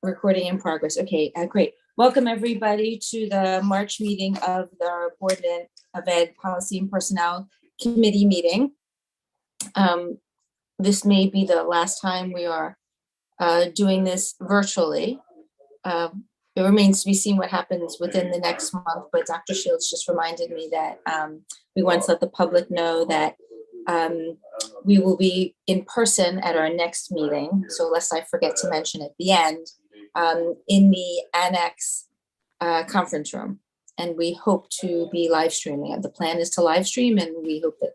Recording in progress. Okay, great. Welcome everybody to the March meeting of the Board of Ed Policy and Personnel Committee meeting. This may be the last time we are doing this virtually. It remains to be seen what happens within the next month, but Dr. Shields just reminded me that we want to let the public know that we will be in person at our next meeting. So lest I forget to mention at the end, in the annex conference room. And we hope to be live streaming. And the plan is to live stream, and we hope that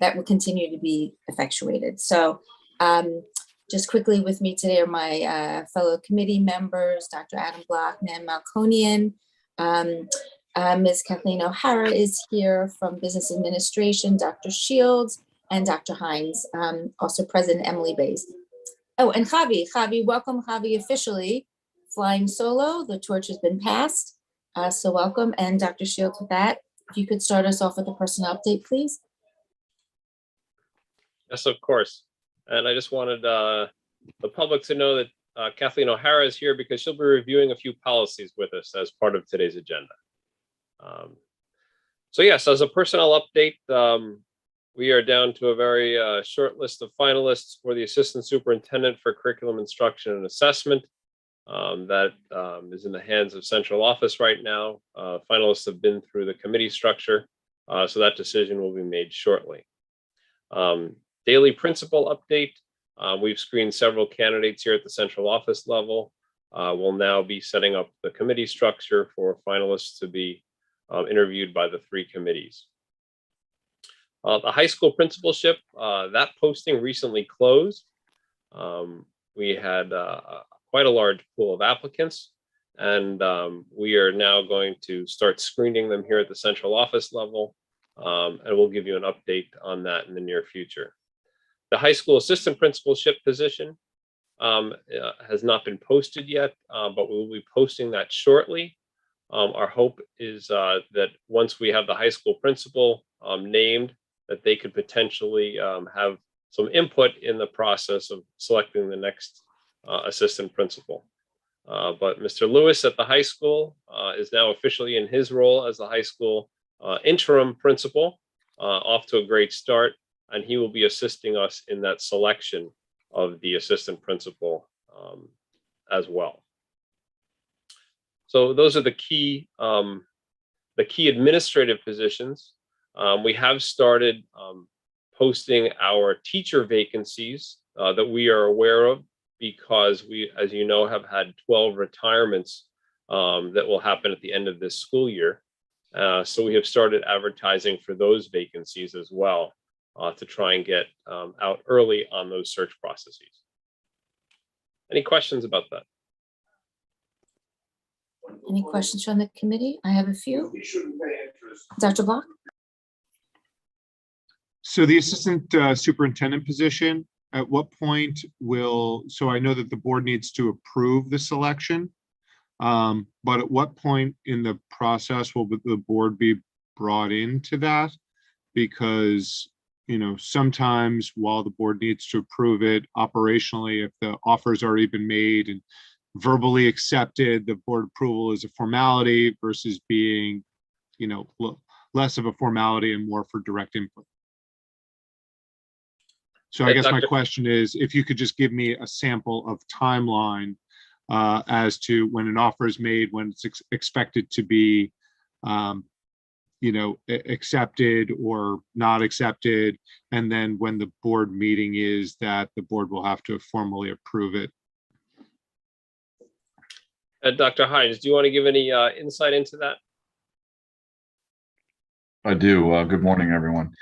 that will continue to be effectuated. So just quickly with me today are my fellow committee members, Dr. Adam Block, Nan Malconian, Ms. Kathleen O'Hara is here from Business Administration, Dr. Shields, and Dr. Hines, also President Emily Bays. Oh, and Javi, welcome Javi officially, flying solo. The torch has been passed, so welcome. And Dr. Shields, with that, if you could start us off with a personnel update, please. Yes, of course. And I just wanted the public to know that Kathleen O'Hara is here because she'll be reviewing a few policies with us as part of today's agenda. So yes, as a personnel update, we are down to a very short list of finalists for the Assistant Superintendent for Curriculum Instruction and Assessment. That is in the hands of central office right now. Finalists have been through the committee structure, so that decision will be made shortly. Daily principal update. We've screened several candidates here at the central office level. We'll now be setting up the committee structure for finalists to be interviewed by the 3 committees. The high school principalship, that posting recently closed. We had quite a large pool of applicants, and we are now going to start screening them here at the central office level, and we'll give you an update on that in the near future. The high school assistant principalship position has not been posted yet, but we will be posting that shortly. Our hope is that once we have the high school principal named, that they could potentially have some input in the process of selecting the next assistant principal. But Mr. Lewis at the high school is now officially in his role as the high school interim principal, off to a great start, and he will be assisting us in that selection of the assistant principal as well. So those are the key administrative positions. We have started posting our teacher vacancies that we are aware of, because we, as you know, have had 12 retirements that will happen at the end of this school year. So we have started advertising for those vacancies as well, to try and get out early on those search processes. Any questions about that? Any questions from the committee? I have a few. Dr. Block? So the assistant superintendent position, at what point will, so I know that the board needs to approve the selection, but at what point in the process will the board be brought into that? Because, you know, sometimes while the board needs to approve it operationally, if the offer's already been made and verbally accepted, the board approval is a formality versus being, you know, less of a formality and more for direct input. So I guess my question is, if you could just give me a sample of timeline as to when an offer is made, when it's expected to be, you know, accepted or not accepted, and then when the board meeting is that the board will have to formally approve it. Dr. Hines, do you want to give any insight into that? I do. Good morning, everyone.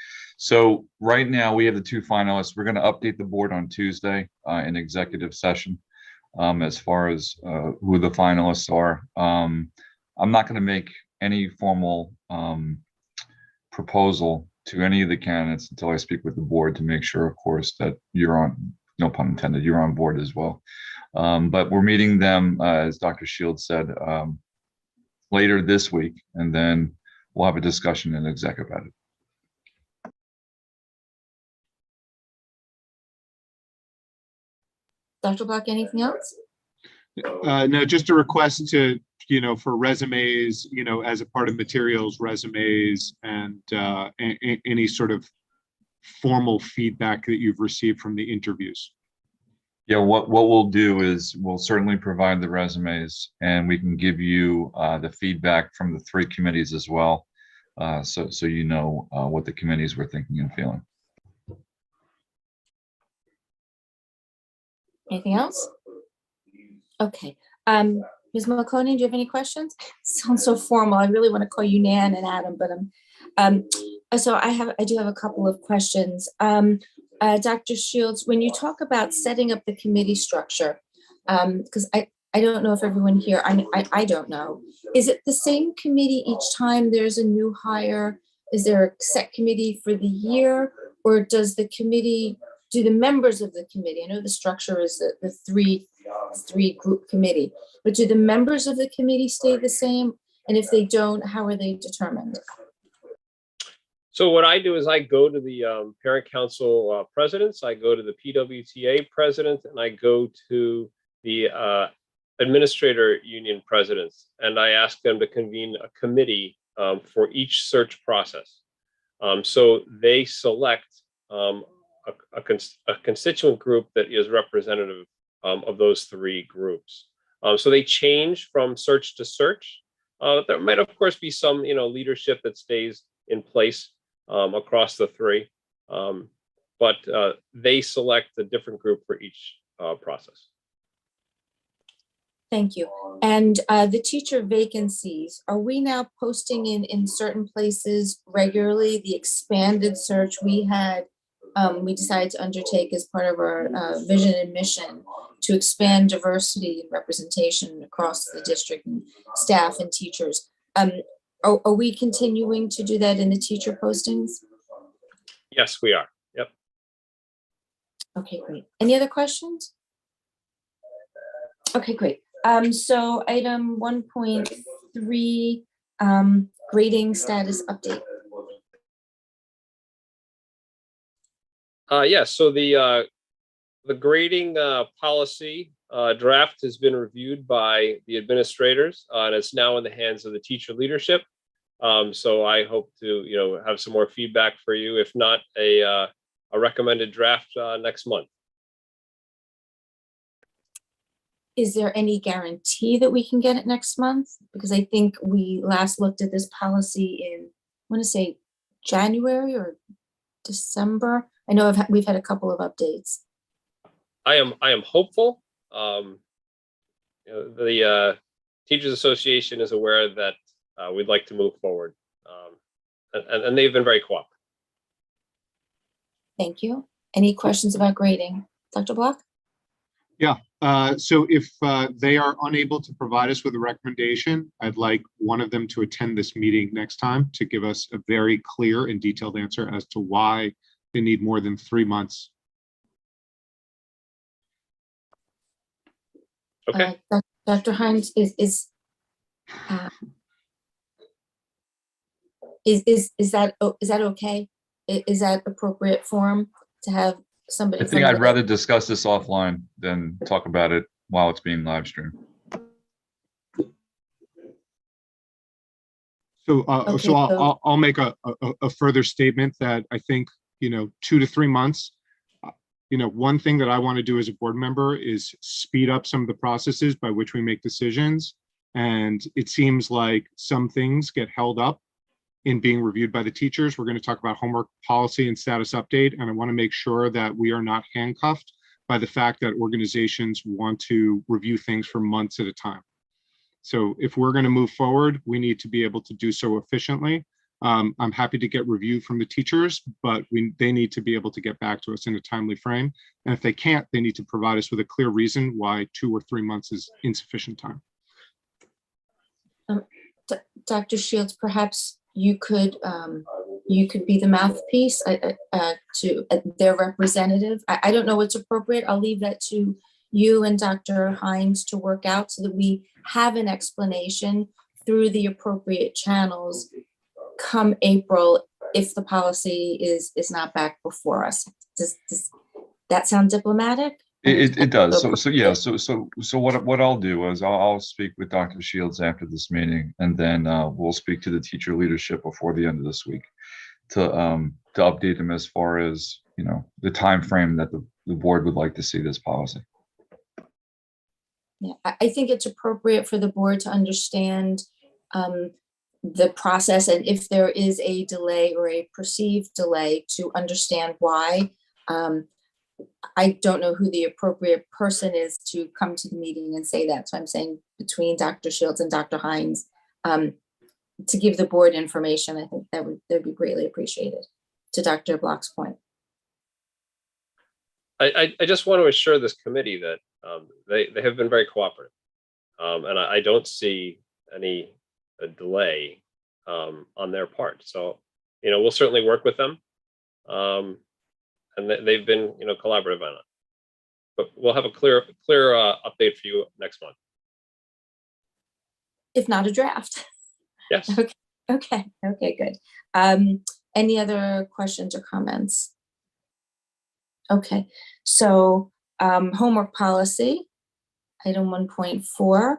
So right now we have the 2 finalists. We're going to update the board on Tuesday in executive session as far as who the finalists are. I'm not going to make any formal proposal to any of the candidates until I speak with the board to make sure, of course, that you're on, no pun intended, you're on board as well. But we're meeting them, as Dr. Shields said, later this week, and then we'll have a discussion in exec about it. Dr. Block, anything else? No, just a request to, for resumes, as a part of materials, resumes, and any sort of formal feedback that you've received from the interviews. Yeah, what we'll do is we'll certainly provide the resumes, and we can give you the feedback from the 3 committees as well. So what the committees were thinking and feeling. Anything else? Okay. Ms. Maloney, do you have any questions? Sounds so formal. I really want to call you Nan and Adam, but so I do have a couple of questions. Dr. Shields, when you talk about setting up the committee structure, because I don't know if everyone here, I don't know. Is it the same committee each time there's a new hire? Is there a set committee for the year, or does the committee, do the members of the committee, I know the structure is the three group committee, but do the members of the committee stay the same? And if they don't, how are they determined? So what I do is I go to the parent council presidents, I go to the PWTA president, and I go to the administrator union presidents, and I ask them to convene a committee for each search process. So they select a constituent group that is representative of those 3 groups. So they change from search to search. There might, of course, be some, leadership that stays in place across the 3, but they select a different group for each process. Thank you. And the teacher vacancies, are we now posting in certain places regularly? The expanded search we decided to undertake as part of our vision and mission to expand diversity and representation across the district and staff and teachers. Are we continuing to do that in the teacher postings? Yes, we are. Yep. Okay, great. Any other questions? Okay, great. So item 1.3, grading status update. Yes, so the grading policy draft has been reviewed by the administrators, and it's now in the hands of the teacher leadership. So I hope to have some more feedback for you, if not a recommended draft next month. Is there any guarantee that we can get it next month? Because I think we last looked at this policy in, I want to say January or December. I know we've had a couple of updates. I am hopeful. The Teachers Association is aware that we'd like to move forward, and they've been very cooperative. Thank you. Any questions about grading? Dr. Block? Yeah, so if they are unable to provide us with a recommendation, I'd like one of them to attend this meeting next time to give us a very clear and detailed answer as to why they need more than 3 months. Okay. Dr. Hines, is that okay? Is that appropriate forum to have somebody? I think I'd rather discuss this offline than talk about it while it's being live streamed. So, Okay, so I'll make a further statement that I think, 2 to 3 months. One thing that I want to do as a board member is speed up some of the processes by which we make decisions. And it seems like some things get held up in being reviewed by the teachers. We're going to talk about homework policy and status update. And I want to make sure that we are not handcuffed by the fact that organizations want to review things for months at a time. So if we're going to move forward, we need to be able to do so efficiently. I'm happy to get review from the teachers, but they need to be able to get back to us in a timely frame. And if they can't, they need to provide us with a clear reason why 2 or 3 months is insufficient time. Dr. Shields, perhaps you could be the mouthpiece to their representative. I don't know what's appropriate. I'll leave that to you and Dr. Hines to work out so that we have an explanation through the appropriate channels come April if the policy is not back before us. Does that sound diplomatic? It does. So yeah. So what I'll do is I'll speak with Dr. Shields after this meeting, and then we'll speak to the teacher leadership before the end of this week to update them as far as, you know, the time frame that the board would like to see this policy. Yeah, I think it's appropriate for the board to understand the process, and if there is a delay or a perceived delay, to understand why. I don't know who the appropriate person is to come to the meeting and say that. So I'm saying between Dr. Shields and Dr. Hines, to give the board information. I think that'd be greatly appreciated, to Dr. Block's point. I just want to assure this committee that they have been very cooperative, and I don't see any delay on their part. So, you know, we'll certainly work with them, and they've been, you know, collaborative on it. But we'll have a clear update for you next month. If not a draft. Yes. Okay, good. Any other questions or comments? Okay, so homework policy, item 1.4.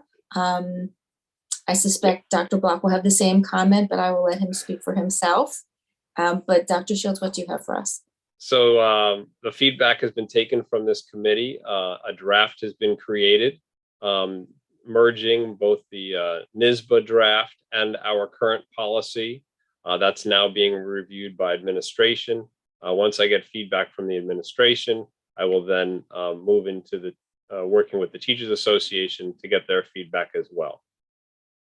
I suspect Dr. Block will have the same comment, but I will let him speak for himself. But Dr. Shields, what do you have for us? So the feedback has been taken from this committee. A draft has been created, merging both the NISBA draft and our current policy. That's now being reviewed by administration. Once I get feedback from the administration, I will then move into the working with the Teachers Association to get their feedback as well.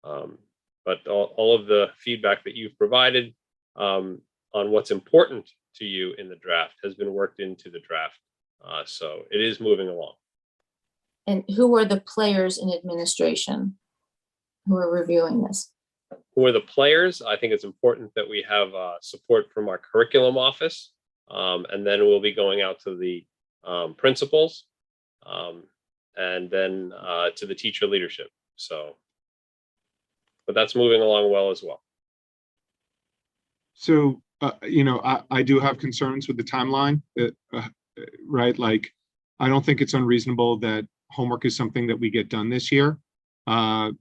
But all of the feedback that you've provided on what's important to you in the draft has been worked into the draft. So it is moving along. And who are the players in administration who are reviewing this? Who are the players? I think it's important that we have support from our curriculum office. And then we'll be going out to the principals and then to the teacher leadership. So, but that's moving along well as well. So, you know, I do have concerns with the timeline, right? Like, I don't think it's unreasonable that homework is something that we get done this year.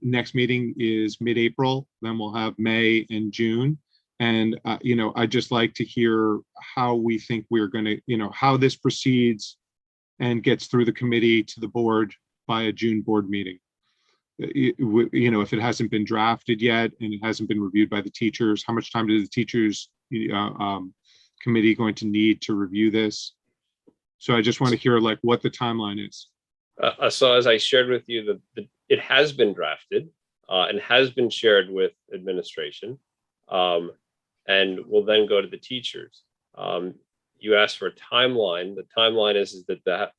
Next meeting is mid-April, then we'll have May and June. And, you know, I'd just like to hear how we think we're going to, you know, how this proceeds and gets through the committee to the board by a June board meeting. You know, if it hasn't been drafted yet and it hasn't been reviewed by the teachers, how much time does the teachers committee going to need to review this? So I just want to hear like what the timeline is. So as I shared with you, it has been drafted and has been shared with administration. And will then go to the teachers. You asked for a timeline. The timeline is that the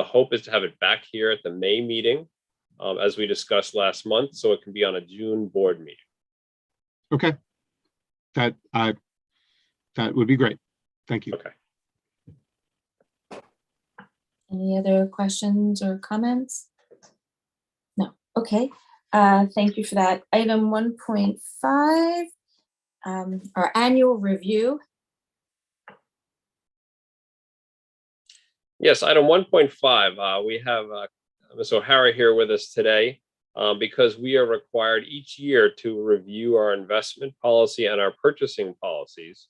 hope is to have it back here at the May meeting, as we discussed last month, so it can be on a June board meeting. Okay, that would be great. Thank you. Okay. Any other questions or comments? No. Okay. Thank you for that. Item 1.5. Our annual review. Yes, item 1.5. We have Ms. O'Hara here with us today because we are required each year to review our investment policy and our purchasing policies.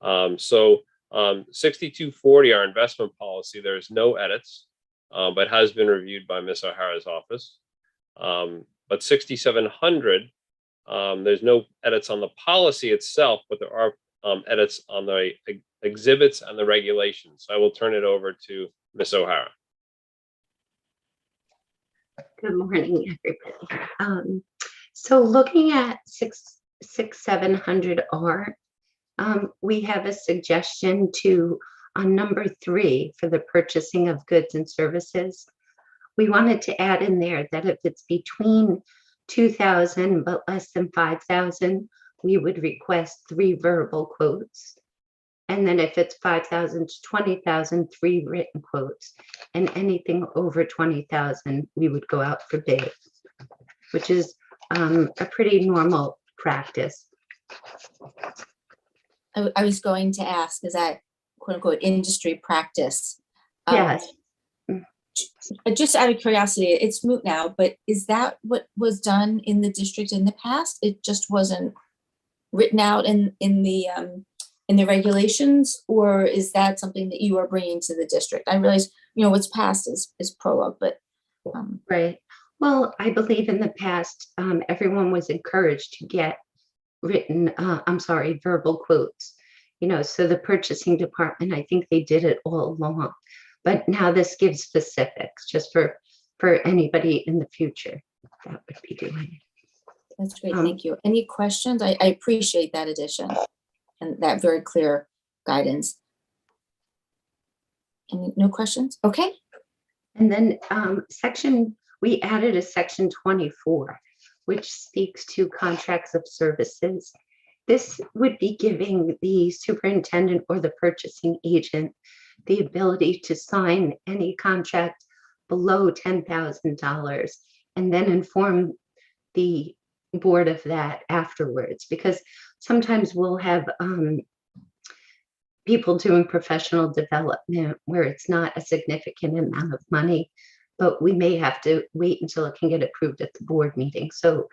So 6240, our investment policy, there's no edits, but has been reviewed by Ms. O'Hara's office. But 6700, there's no edits on the policy itself, but there are edits on the exhibits and the regulations. So I will turn it over to Ms. O'Hara. Good morning, everybody. So looking at 6700R, we have a suggestion on number 3 for the purchasing of goods and services. We wanted to add in there that if it's between 2,000 but less than 5,000, we would request 3 verbal quotes. And then if it's 5,000 to 20,000, 3 written quotes. And anything over 20,000, we would go out for bid, which is a pretty normal practice. I was going to ask, is that quote unquote industry practice? Yes. Just out of curiosity, it's moot now, but is that what was done in the district in the past? It just wasn't written out in the regulations, or is that something that you are bringing to the district? I realize, what's passed is prologue, but. Right. Well, I believe in the past, everyone was encouraged to get verbal quotes. So the purchasing department, I think they did it all along. But now this gives specifics just for anybody in the future that would be doing it. That's great, thank you. Any questions? I appreciate that addition and that very clear guidance. No questions? Okay. And then we added a section 24, which speaks to contracts of services. This would be giving the superintendent or the purchasing agent the ability to sign any contract below $10,000 and then inform the board of that afterwards, because sometimes we'll have people doing professional development where it's not a significant amount of money, but we may have to wait until it can get approved at the board meeting. So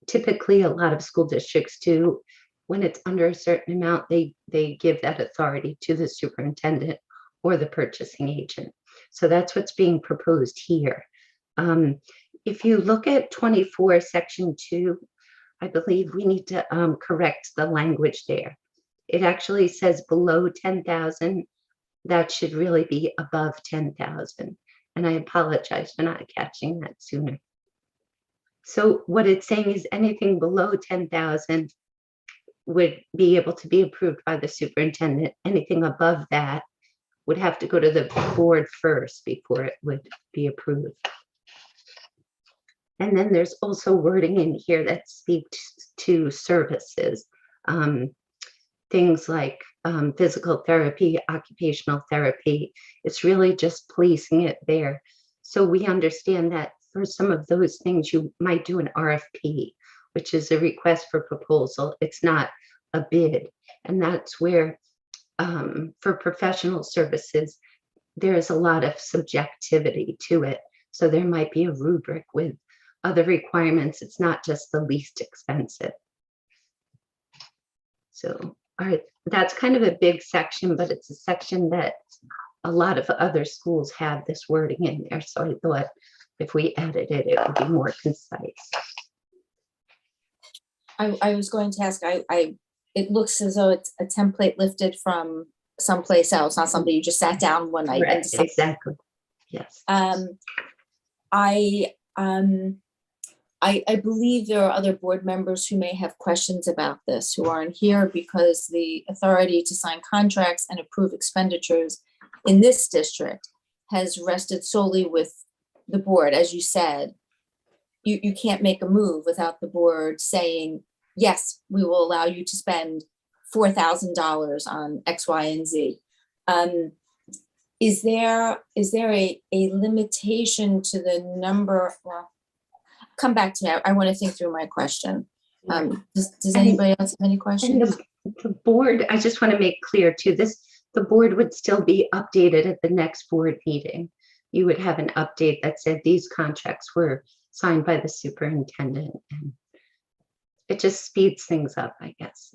typically a lot of school districts do, when it's under a certain amount, they give that authority to the superintendent or the purchasing agent. So that's what's being proposed here. If you look at 24, section 2, I believe we need to correct the language there. It actually says below 10,000. That should really be above 10,000. And I apologize for not catching that sooner. So what it's saying is anything below 10,000 would be able to be approved by the superintendent. Anything above that would have to go to the board first before it would be approved. And then there's also wording in here that speaks to services. Things like physical therapy, occupational therapy. It's really just placing it there. So we understand that for some of those things, you might do an RFP, which is a request for proposal. It's not a bid. And that's where for professional services, there's a lot of subjectivity to it. So there might be a rubric with other requirements. It's not just the least expensive. So that's kind of a big section, but it's a section that a lot of other schools have this wording in there. So I thought if we added it, it would be more concise. I was going to ask, it looks as though it's a template lifted from someplace else, not something you just sat down one night. Right, exactly. Yes. I believe there are other board members who may have questions about this who aren't here because the authority to sign contracts and approve expenditures in this district has rested solely with the board. As you said, you can't make a move without the board saying, yes, we will allow you to spend $4,000 on X, Y, and Z. Is there a limitation to the number? Well, come back to me. I want to think through my question. Does anybody else have any questions? The board, I just want to make clear too, the board would still be updated at the next board meeting. You would have an update that said these contracts were signed by the superintendent, and it just speeds things up, I guess.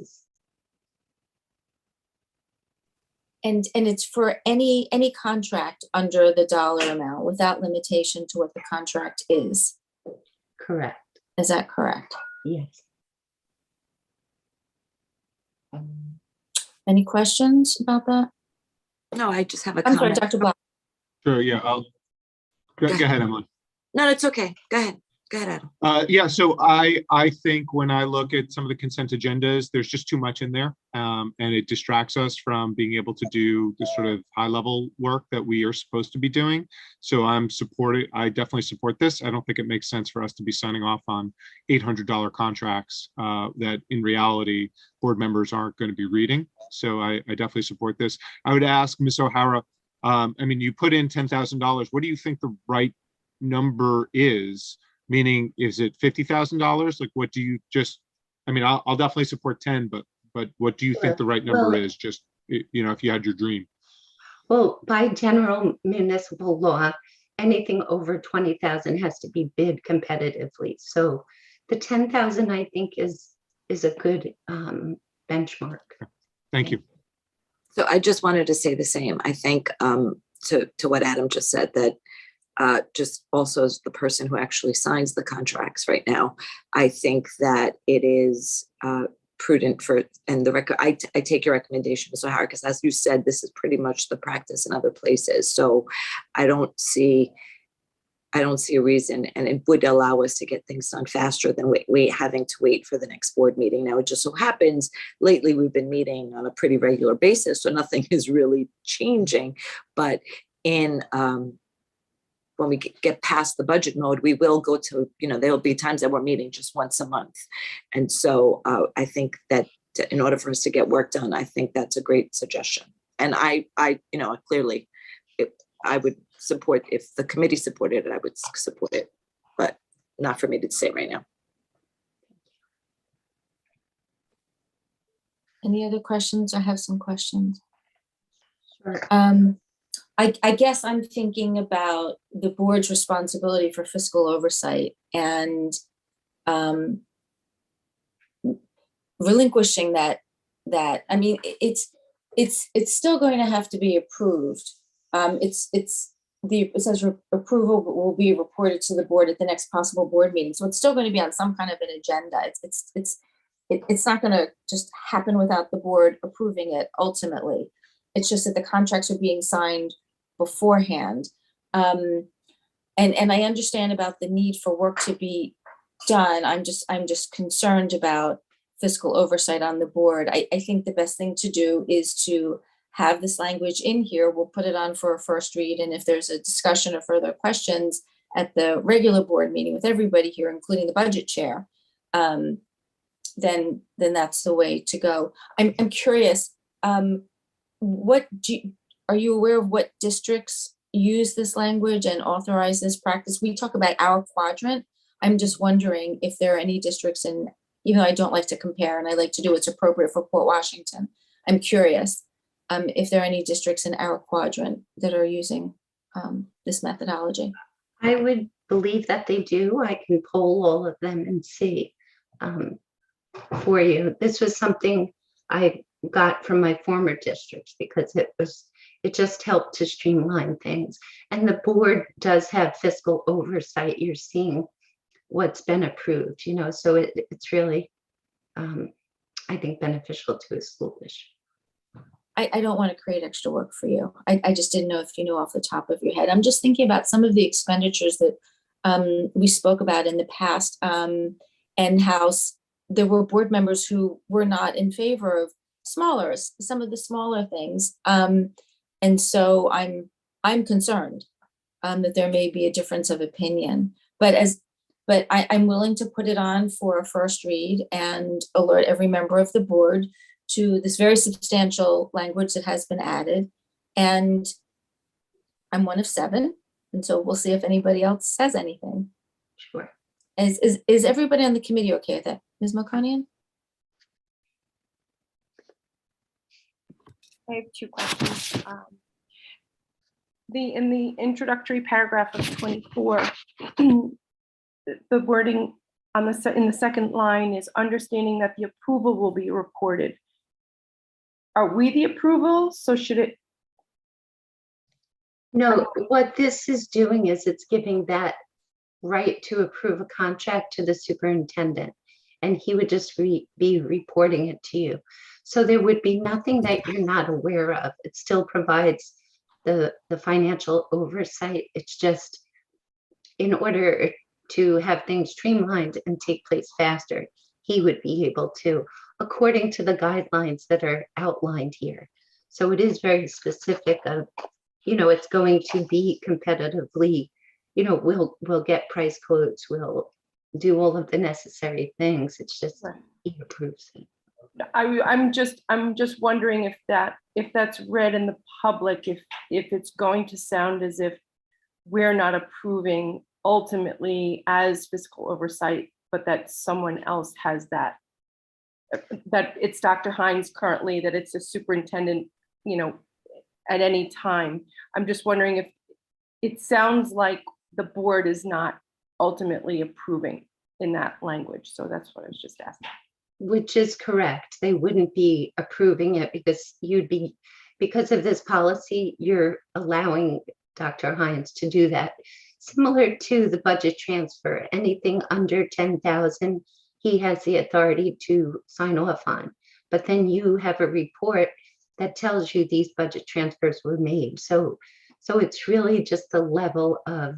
And it's for any contract under the dollar amount without limitation to what the contract is. Correct. Is that correct? Yes. Any questions about that? No, I just have a I'm sorry, comment. Dr. Black. Sure, yeah, go ahead, Emily. No, it's okay. Go ahead. Go ahead, Adam. Yeah, so I think when I look at some of the consent agendas, there's just too much in there, and it distracts us from being able to do the sort of high level work that we are supposed to be doing. So I definitely support this. I don't think it makes sense for us to be signing off on $800 contracts that in reality board members aren't going to be reading. So I definitely support this. I would ask Ms. O'Hara, I mean, you put in $10,000. What do you think the right number is? Meaning, is it $50,000? Like, what do you just, I mean, I'll definitely support 10, but what do you think the right number is? Just, if you had your dream. Well, by general municipal law, anything over 20,000 has to be bid competitively. So the 10,000, I think, is a good benchmark. Thank you. So I just wanted to say the same. I think to what Adam just said, that just also as the person who actually signs the contracts right now, I think that it is prudent for, and the record, I take your recommendation, Mr. Howard, because as you said, this is pretty much the practice in other places. So I don't see a reason, and it would allow us to get things done faster than having to wait for the next board meeting. Now, it just so happens lately we've been meeting on a pretty regular basis, so nothing is really changing. But in when we get past the budget mode, we will go to, there'll be times that we're meeting just once a month. And so I think that in order for us to get work done, I think that's a great suggestion. And I clearly, I would support, if the committee supported it, I would support it, but not for me to say right now. Any other questions? I have some questions. Sure. I guess I'm thinking about the board's responsibility for fiscal oversight and relinquishing that. I mean, it's still going to have to be approved. It says approval will be reported to the board at the next possible board meeting. So it's still going to be on some kind of an agenda. It's not going to just happen without the board approving it ultimately. It's just that the contracts are being signed beforehand. And I understand about the need for work to be done. I'm just concerned about fiscal oversight on the board. I think the best thing to do is to have this language in here. We'll put it on for a first read. And if there's a discussion or further questions at the regular board meeting with everybody here, including the budget chair, then that's the way to go. I'm curious, are you aware of what districts use this language and authorize this practice? We talk about our quadrant. I'm just wondering if there are any districts, and even though I don't like to compare and I like to do what's appropriate for Port Washington, I'm curious if there are any districts in our quadrant that are using this methodology. I would believe that they do. I can poll all of them and see for you. This was something I got from my former districts because it just helped to streamline things. And the board does have fiscal oversight. You're seeing what's been approved, so it's really, I think, beneficial to a school district. I don't want to create extra work for you. I just didn't know if you knew off the top of your head. I'm just thinking about some of the expenditures that we spoke about in the past, and how there were board members who were not in favor of some of the smaller things. And so I'm concerned that there may be a difference of opinion, but I'm willing to put it on for a first read and alert every member of the board to this very substantial language that has been added. And I'm one of 7. And so we'll see if anybody else says anything. Sure. Is everybody on the committee okay with that? Ms. Mokonian? I have 2 questions. In the introductory paragraph of 24, the wording in the second line is understanding that the approval will be reported. Are we the approval? So should it? No, what this is doing is it's giving that right to approve a contract to the superintendent, and he would just be reporting it to you. So there would be nothing that you're not aware of. It still provides the financial oversight. It's just in order to have things streamlined and take place faster, he would be able to, according to the guidelines that are outlined here. So it is very specific of, it's going to be competitively, we'll get price quotes, we'll do all of the necessary things. It's just, right. He approves it. I'm just wondering if that's read in the public, if it's going to sound as if we're not approving ultimately as fiscal oversight, but that someone else has that it's Dr. Hines currently, that it's a superintendent, at any time. I'm just wondering it sounds like the board is not ultimately approving in that language. So that's what I was just asking. Which is correct. They wouldn't be approving it because because of this policy, you're allowing Dr. Hines to do that. Similar to the budget transfer, anything under 10,000, he has the authority to sign off on. But then you have a report that tells you these budget transfers were made. So it's really just the level of,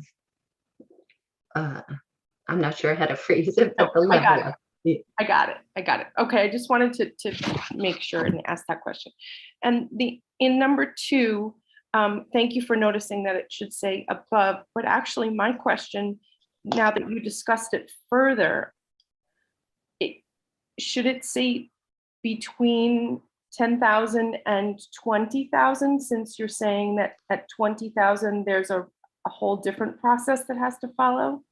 I'm not sure how to phrase it, but the I level got of. I got it. Okay, I just wanted to make sure and ask that question. And in number 2, thank you for noticing that it should say above, but actually my question, now that you discussed it further, should it say between 10,000 and 20,000, since you're saying that at 20,000, there's a whole different process that has to follow?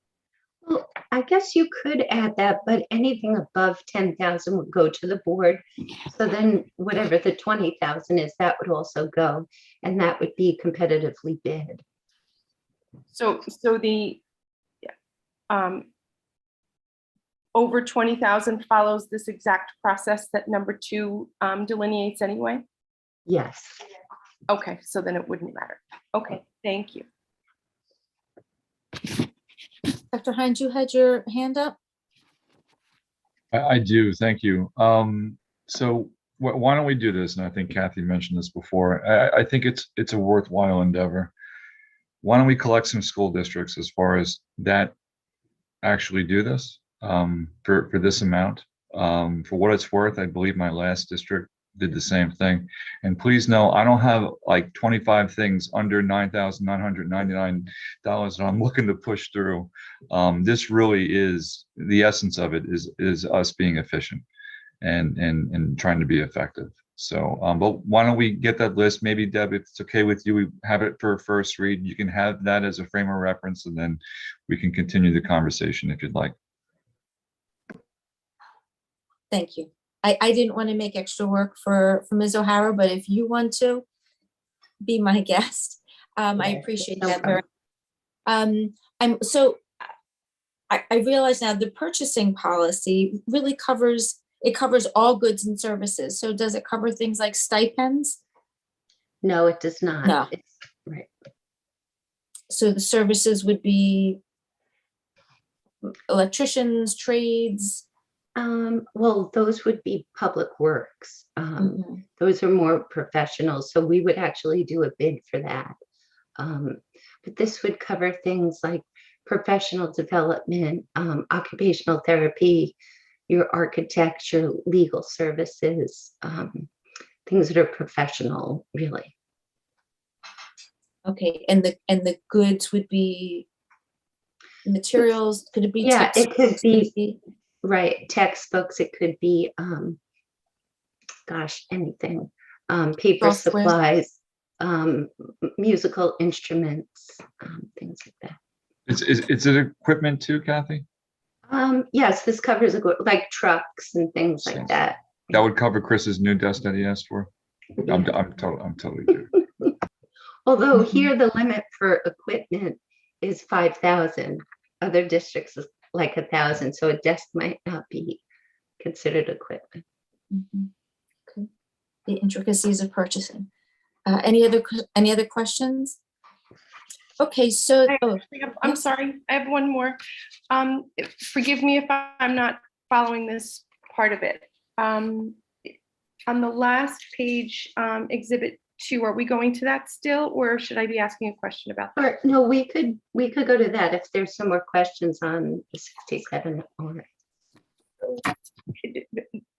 Well, I guess you could add that, but anything above 10,000 would go to the board. So then whatever the 20,000 is, that would also go, and that would be competitively bid. So the over 20,000 follows this exact process that number 2 delineates anyway? Yes. Okay, so then it wouldn't matter. Okay, thank you. Dr. Hines, you had your hand up? I do, thank you. So why don't we do this? And I think Kathy mentioned this before. I think it's a worthwhile endeavor. Why don't we collect some school districts as far as that actually do this for this amount? For what it's worth, I believe my last district did the same thing. And please know, I don't have like 25 things under $9,999 that I'm looking to push through. This really is the essence of it, is us being efficient and trying to be effective. So, but why don't we get that list? Maybe Deb, if it's okay with you, we have it for a first read. You can have that as a frame of reference, and then we can continue the conversation if you'd like. Thank you. I didn't want to make extra work for Ms. O'Hara, but if you want to be my guest, I appreciate that very. I realize now the purchasing policy really covers all goods and services. So does it cover things like stipends? No, it does not. No. Right. So the services would be electricians, trades. Well, those would be public works. Those are more professional. So we would actually do a bid for that. But this would cover things like professional development, occupational therapy, your architecture, legal services, things that are professional, really. Okay, and the goods would be materials. Could it be? Yeah, it could textbooks? be. Right, textbooks, it could be, gosh, anything, paper Software. supplies, musical instruments, things like that. Is it equipment too, Kathy? Yes, this covers like trucks and things like that. That would cover Chris's new desk that he asked for. I'm totally good. Although here the limit for equipment is 5,000. Other districts is like 1,000, so a desk might not be considered equipment. Okay. The intricacies of purchasing. Any other questions? Okay, so I'm sorry, I have one more. Forgive me if I'm not following this part of it. On the last page, exhibit 2, are we going to that still, or should I be asking a question about that? Or, no, we could go to that if there's some more questions on the 67 or.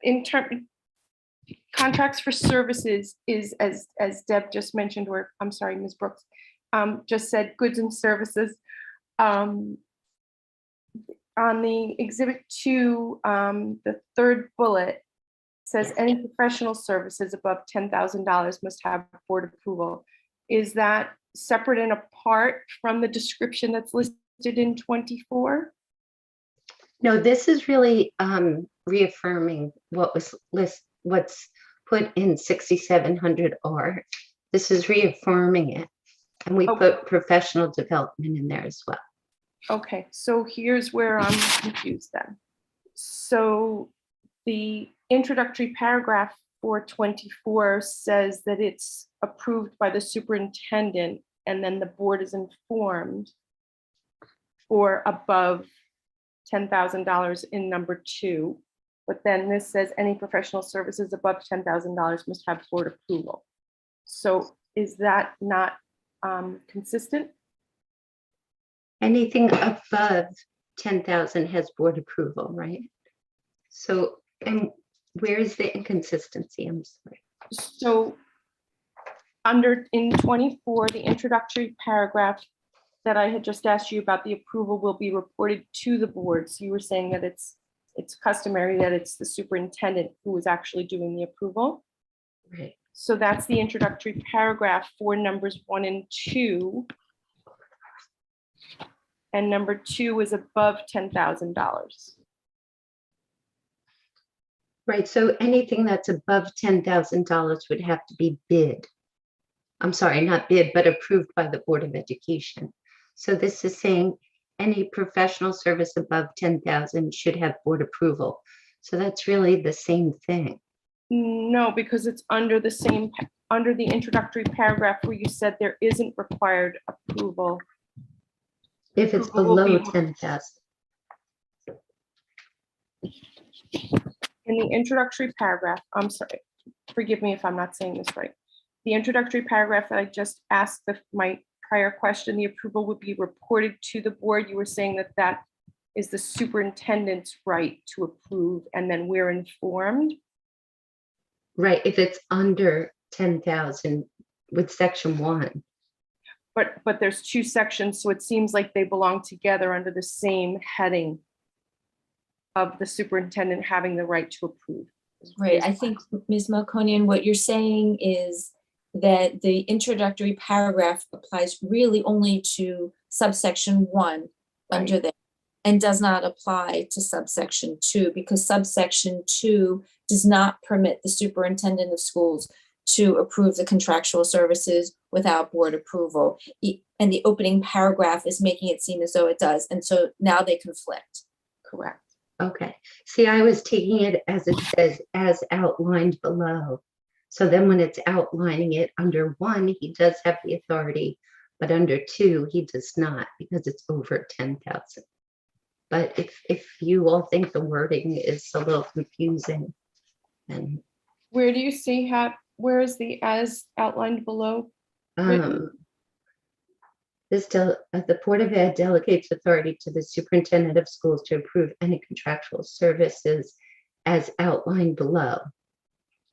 In terms, contracts for services is, as Deb just mentioned, or I'm sorry, Ms. Brooks just said, goods and services. On the exhibit 2, the third bullet says any professional services above $10,000 must have board approval. Is that separate and apart from the description that's listed in 24? No, this is really reaffirming what's put in 6700R. This is reaffirming it. And we Oh. put professional development in there as well. Okay, so here's where I'm confused then. So the introductory paragraph for 24 says that it's approved by the superintendent, and then the board is informed for above $10,000 in number 2. But then this says any professional services above $10,000 must have board approval. So is that not consistent? Anything above 10,000 has board approval, right? So, and where is the inconsistency? I'm sorry. So in 24, the introductory paragraph that I had just asked you about, the approval will be reported to the board. So you were saying that it's customary that it's the superintendent who is actually doing the approval. Right. So that's the introductory paragraph for numbers 1 and 2. And number 2 is above $10,000. Right, so anything that's above $10,000 would have to be bid. I'm sorry, not bid, but approved by the Board of Education. So this is saying any professional service above 10,000 should have board approval. So that's really the same thing. No, because it's under the introductory paragraph where you said there isn't required approval. If it's Approval will below be- 10,000. In the introductory paragraph, I'm sorry, forgive me if I'm not saying this right. The introductory paragraph that I just asked my prior question, the approval would be reported to the board. You were saying that that is the superintendent's right to approve, and then we're informed. Right, if it's under 10,000 with section 1. But there's 2 sections, so it seems like they belong together under the same heading of the superintendent having the right to approve. Right, I think, Ms. Melkonian, what you're saying is that the introductory paragraph applies really only to subsection 1 under there, and does not apply to subsection 2, because subsection 2 does not permit the superintendent of schools to approve the contractual services without board approval. And the opening paragraph is making it seem as though it does, and so now they conflict. Correct. Okay, see, I was taking it as it says, as outlined below. So then when it's outlining it under 1, he does have the authority, but under 2, he does not, because it's over 10,000. But if you all think the wording is a little confusing, then Where do you see where is the as outlined below? Written. the Board of Ed delegates authority to the superintendent of schools to approve any contractual services as outlined below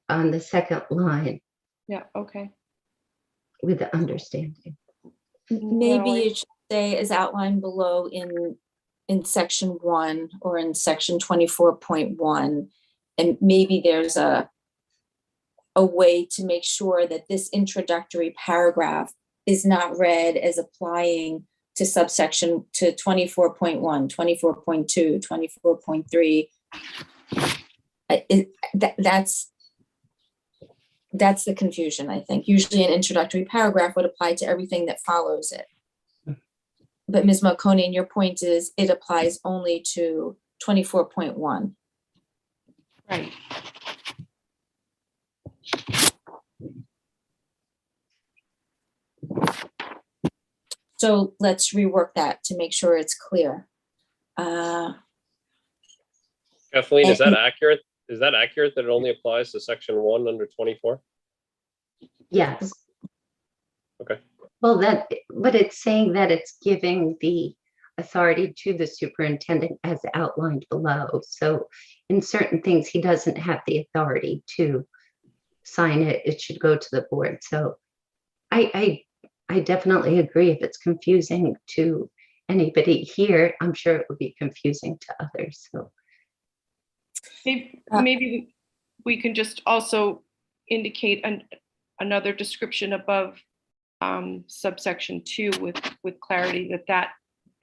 on the second line Yeah, okay. with the understanding. Maybe No, it should say as outlined below in section 1 or in section 24.1. And maybe there's a way to make sure that this introductory paragraph is not read as applying to subsection to 24.1, 24.2, 24.3. That's the confusion, I think. Usually an introductory paragraph would apply to everything that follows it. But Ms. Melkonian, your point is it applies only to 24.1. right. So let's rework that to make sure it's clear. Kathleen, is that accurate? Is that accurate that it only applies to section 1 under 24? Yes. Okay. Well, but it's saying that it's giving the authority to the superintendent as outlined below. So in certain things, he doesn't have the authority to sign it. It should go to the board. So I definitely agree. If it's confusing to anybody here, I'm sure it would be confusing to others. So Maybe we can just also indicate another description above subsection 2 with clarity that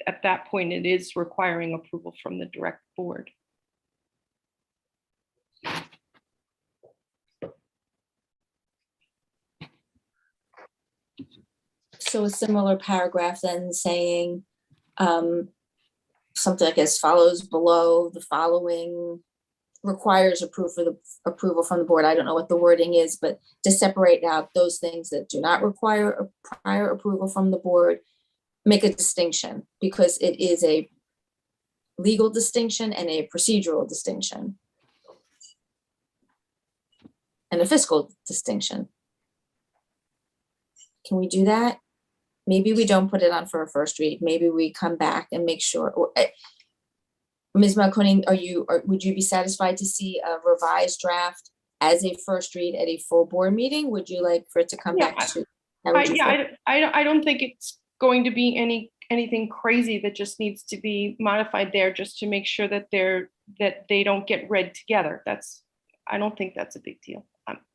at that point it is requiring approval from the direct board. So a similar paragraph then saying, something like as follows below, the following requires approval from the board. I don't know what the wording is, but to separate out those things that do not require a prior approval from the board, make a distinction, because it is a legal distinction and a procedural distinction. And a fiscal distinction. Can we do that? Maybe we don't put it on for a first read. Maybe we come back and make sure. Or, Ms. Malconi, would you be satisfied to see a revised draft as a first read at a full board meeting? Would you like for it to come Yeah, back to? How would you feel? I don't think it's going to be anything crazy that just needs to be modified there, just to make sure that they don't get read together. I don't think that's a big deal.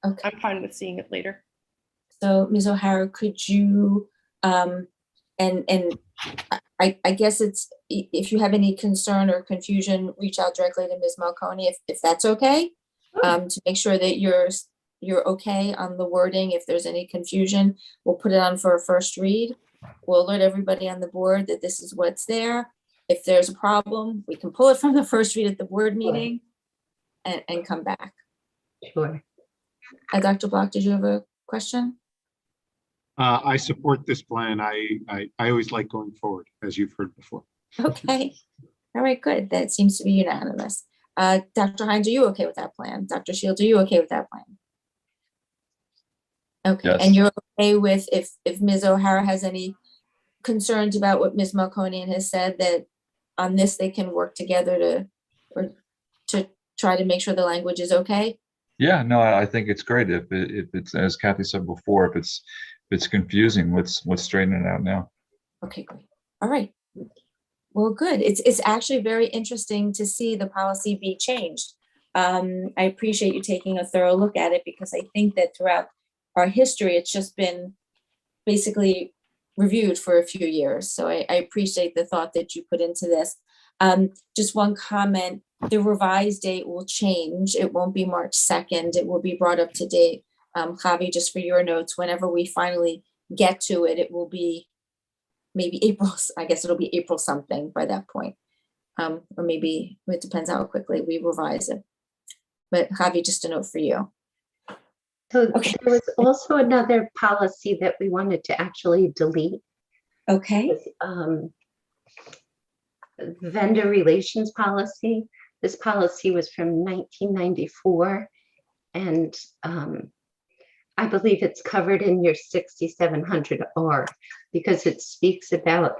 Okay. I'm fine with seeing it later. So Ms. O'Hara, could you, and I guess it's, if you have any concern or confusion, reach out directly to Ms. Malconi, if that's okay, to make sure that you're okay on the wording. If there's any confusion, we'll put it on for a first read. We'll alert everybody on the board that this is what's there. If there's a problem, we can pull it from the first read at the board meeting and come back. Sure. Dr. Block, did you have a question? I support this plan. I always like going forward, as you've heard before. Okay. All right, good. That seems to be unanimous. Dr. Hines, are you okay with that plan? Dr. Shields, are you okay with that plan? Okay, Yes. and you're okay with if Ms. O'Hara has any concerns about what Ms. Malconian has said, that on this they can work together to try to make sure the language is okay? Yeah, no, I think it's great. If it's, as Kathy said before, if it's confusing, let's straighten it out now. Okay, great. All right. Well, good. It's actually very interesting to see the policy be changed. I appreciate you taking a thorough look at it, because I think that throughout our history, it's just been basically reviewed for a few years. So I appreciate the thought that you put into this. Just one comment, the revised date will change. It won't be March 2nd. It will be brought up to date. Javi, just for your notes, whenever we finally get to it, it will be maybe April. I guess it'll be April something by that point. Or maybe it depends how quickly we revise it. But Javi, just a note for you. So Okay. there was also another policy that we wanted to actually delete. Okay. Vendor relations policy. This policy was from 1994, and I believe it's covered in your 6700R, because it speaks about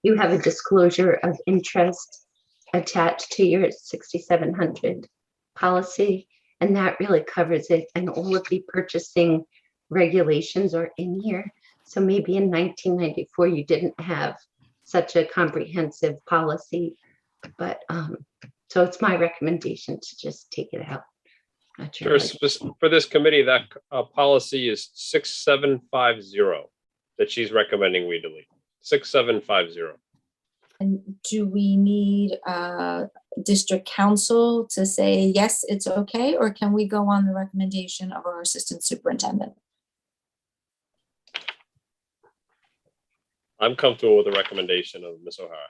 you have a disclosure of interest attached to your 6700 policy, and that really covers it, and all of the purchasing regulations are in here. So maybe in 1994 you didn't have such a comprehensive policy, but so it's my recommendation to just take it out. Not sure. For this committee, that policy is 6750 that she's recommending we delete. 6750. And do we need district council to say, yes, it's okay, or can we go on the recommendation of our assistant superintendent? I'm comfortable with the recommendation of Ms. O'Hara.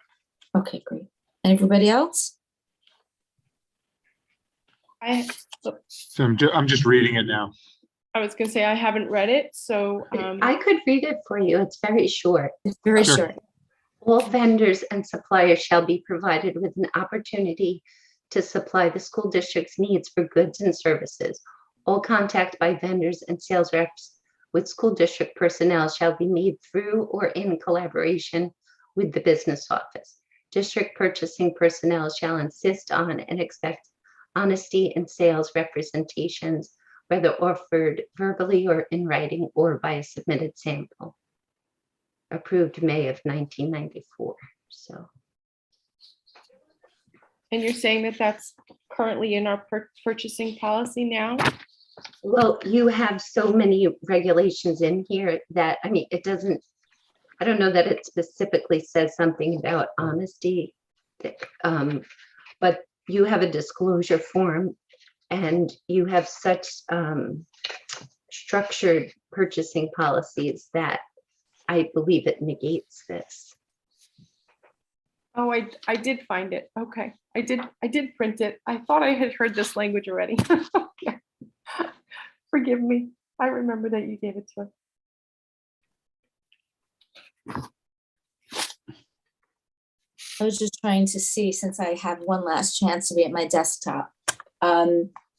Okay, great. And everybody else? So I'm just reading it now. I was gonna say, I haven't read it, so I could read it for you. It's very short. It's very Sure. short. All vendors and suppliers shall be provided with an opportunity to supply the school district's needs for goods and services. All contact by vendors and sales reps with school district personnel shall be made through or in collaboration with the business office. District purchasing personnel shall insist on and expect honesty in sales representations, whether offered verbally or in writing or by a submitted sample. Approved May of 1994. So, and you're saying that that's currently in our purchasing policy now? well, you have so many regulations in here that, I mean, it doesn't, I don't know that it specifically says something about honesty, but you have a disclosure form, and you have such structured purchasing policies that I believe it negates this. Oh, I did find it. Okay. I did print it. I thought I had heard this language already. Okay. Forgive me. I remember that you gave it to us. I was just trying to see, since I have one last chance to be at my desktop,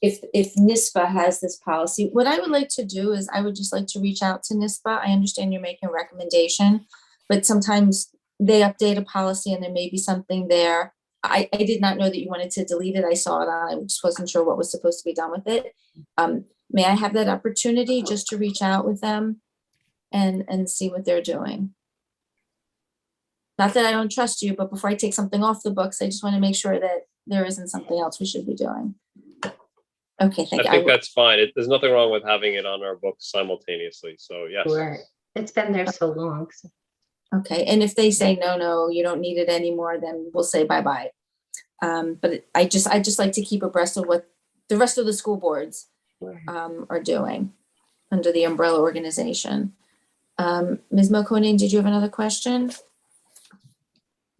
if NISBA has this policy. What I would like to do is I would just like to reach out to NISBA. I understand you're making a recommendation, but sometimes they update a policy and there may be something there. I did not know that you wanted to delete it. I saw it on, I just wasn't sure what was supposed to be done with it. May I have that opportunity just to reach out with them and see what they're doing? Not that I don't trust you, but before I take something off the books, I just want to make sure that there isn't something else we should be doing. Okay, thank you. I think that's fine. There's nothing wrong with having it on our books simultaneously. So yes. Sure. It's been there so long. So. Okay, and if they say, no, you don't need it anymore, then we'll say bye-bye. But I just like to keep abreast of what the rest of the school boards are doing under the umbrella organization. Ms. Melkonen, did you have another question?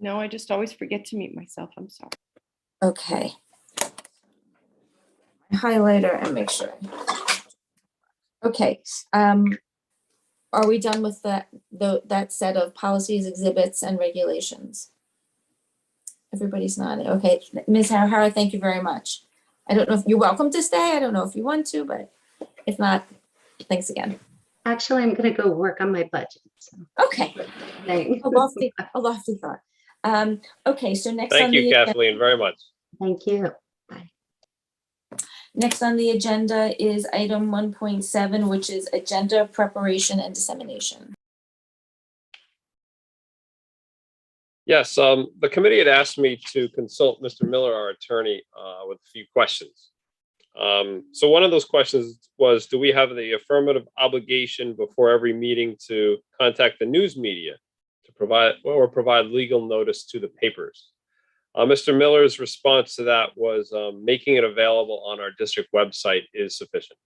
No, I just always forget to mute myself. I'm sorry. Okay. Highlighter and make sure. Okay. Are we done with that set of policies, exhibits, and regulations? Everybody's nodding. Okay, Ms. O'Hara, thank you very much. I don't know if you're welcome to stay. I don't know if you want to, but if not, thanks again. Actually, I'm going to go work on my budget. So. Okay. Thanks. A lofty thought. Okay, so next Thank on you, the Kathleen, very much. Thank you. next on the agenda is item 1.7, which is agenda preparation and dissemination. Yes, the committee had asked me to consult Mr. Miller, our attorney, with a few questions. So one of those questions was, do we have the affirmative obligation before every meeting to contact the news media to provide legal notice to the papers? Mr. Miller's response to that was making it available on our district website is sufficient.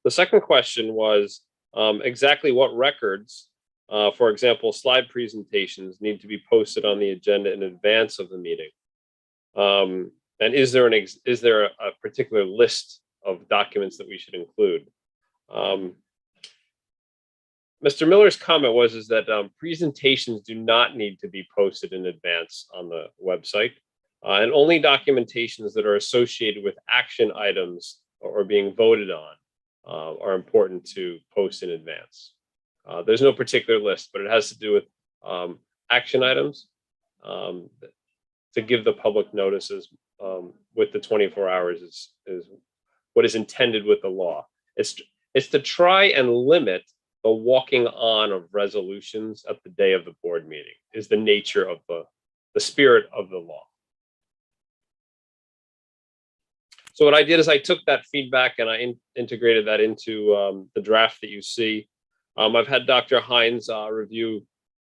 The second question was exactly what records, for example, slide presentations, need to be posted on the agenda in advance of the meeting. And is there a particular list of documents that we should include? Mr. Miller's comment was that presentations do not need to be posted in advance on the website, and only documentations that are associated with action items or being voted on are important to post in advance. There's no particular list, but it has to do with action items to give the public notices with the 24 hours is what is intended with the law. It's to try and limit the walking on of resolutions at the day of the board meeting is the nature of the spirit of the law. So what I did is I took that feedback and I integrated that into the draft that you see. I've had Dr. Hines review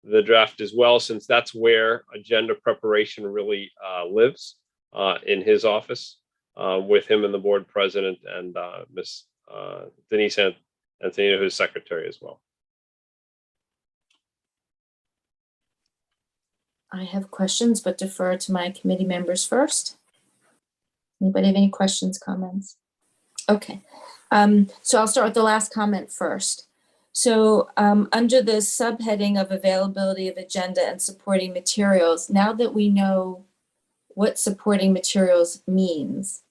the draft as well, since that's where agenda preparation really lives in his office with him and the board president and Ms. Denise Antonino, who's secretary as well. I have questions, but defer to my committee members first. Anybody have any questions, comments? Okay, so I'll start with the last comment first. So under the subheading of availability of agenda and supporting materials, now that we know what supporting materials means,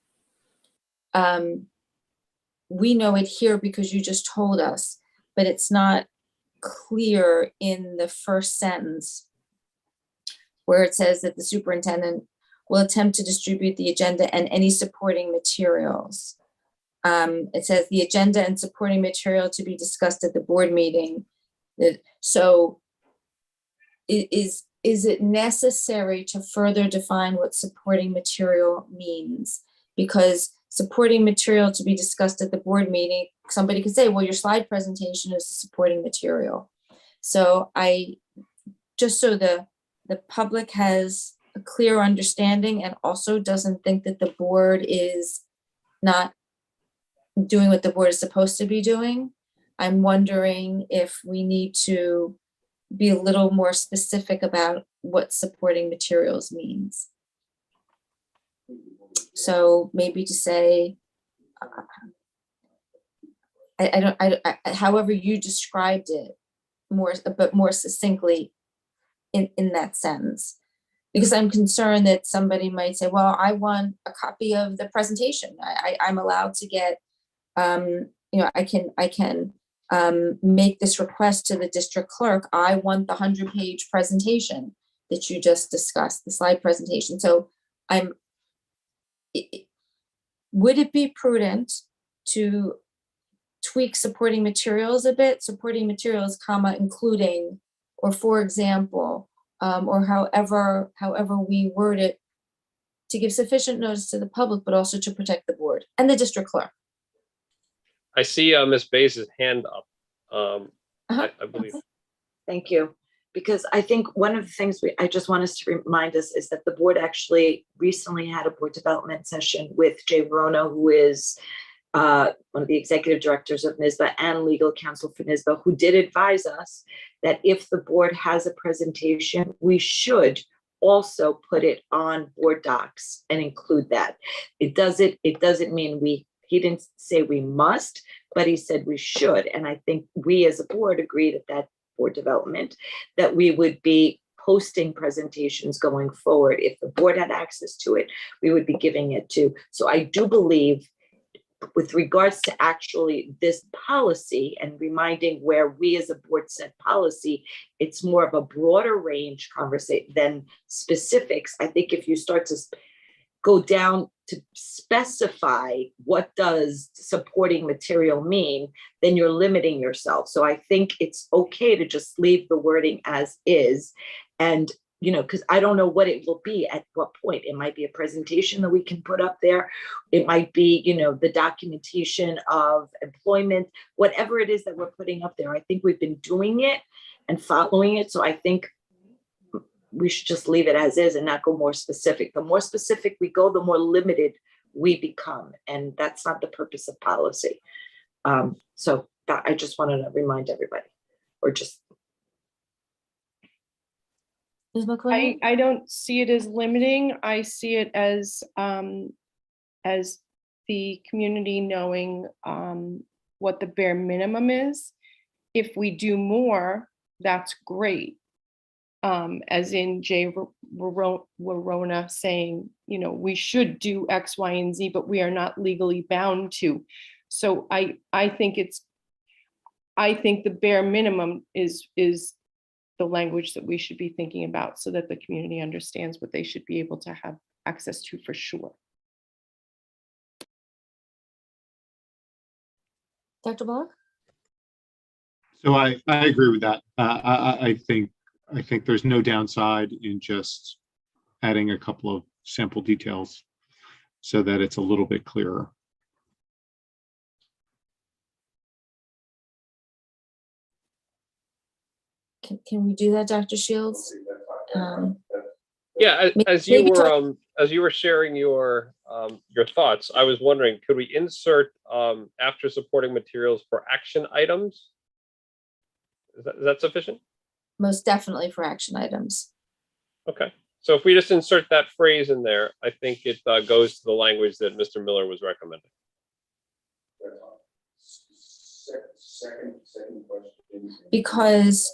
we know it here because you just told us, but it's not clear in the first sentence where it says that the superintendent will attempt to distribute the agenda and any supporting materials. It says the agenda and supporting material to be discussed at the board meeting. So is it necessary to further define what supporting material means? Because supporting material to be discussed at the board meeting, somebody could say, well, your slide presentation is supporting material. So just so the public has a clear understanding and also doesn't think that the board is not doing what the board is supposed to be doing. I'm wondering if we need to be a little more specific about what supporting materials means. So maybe to say, however you described it, but more succinctly in that sense. Because I'm concerned that somebody might say, well, I want a copy of the presentation. I'm allowed to get, I can make this request to the district clerk. I want the 100-page presentation that you just discussed, the slide presentation. So would it be prudent to tweak supporting materials a bit, supporting materials, comma, including, or for example, or however we word it, to give sufficient notice to the public, but also to protect the board and the district clerk. I see Ms. Base's hand up. I believe. Thank you. Because I think one of the things I just want us to remind us is that the board actually recently had a board development session with Jay Verona, who is one of the executive directors of NISBA and legal counsel for NISBA, who did advise us that if the board has a presentation, we should also put it on board docs and include that. It doesn't mean he didn't say we must, but he said we should. And I think we as a board agreed at that board development that we would be posting presentations going forward. If the board had access to it, we would be giving it to. So I do believe with regards to actually this policy and reminding where we as a board set policy, it's more of a broader range conversation than specifics. I think if you start to go down to specify what does supporting material mean, then you're limiting yourself. So I think it's okay to just leave the wording as is. And because I don't know what it will be at what point. It might be a presentation that we can put up there. It might be, the documentation of employment, whatever it is that we're putting up there. I think we've been doing it and following it. So I think we should just leave it as is and not go more specific. The more specific we go, the more limited we become. And that's not the purpose of policy. So that I just wanted to remind everybody, or just. I don't see it as limiting. I see it as the community knowing what the bare minimum is. If we do more, that's great. As in Jay Verona saying, we should do X, Y, and Z, but we are not legally bound to. So I think the bare minimum is the language that we should be thinking about so that the community understands what they should be able to have access to for sure. Dr. Block? So I agree with that. I think there's no downside in just adding a couple of sample details so that it's a little bit clearer. Can we do that, Dr. Shields? Yeah, as you were sharing your thoughts, I was wondering, could we insert after supporting materials for action items? Is that sufficient? Most definitely for action items. Okay, so if we just insert that phrase in there, I think it goes to the language that Mr. Miller was recommending. Second question. Because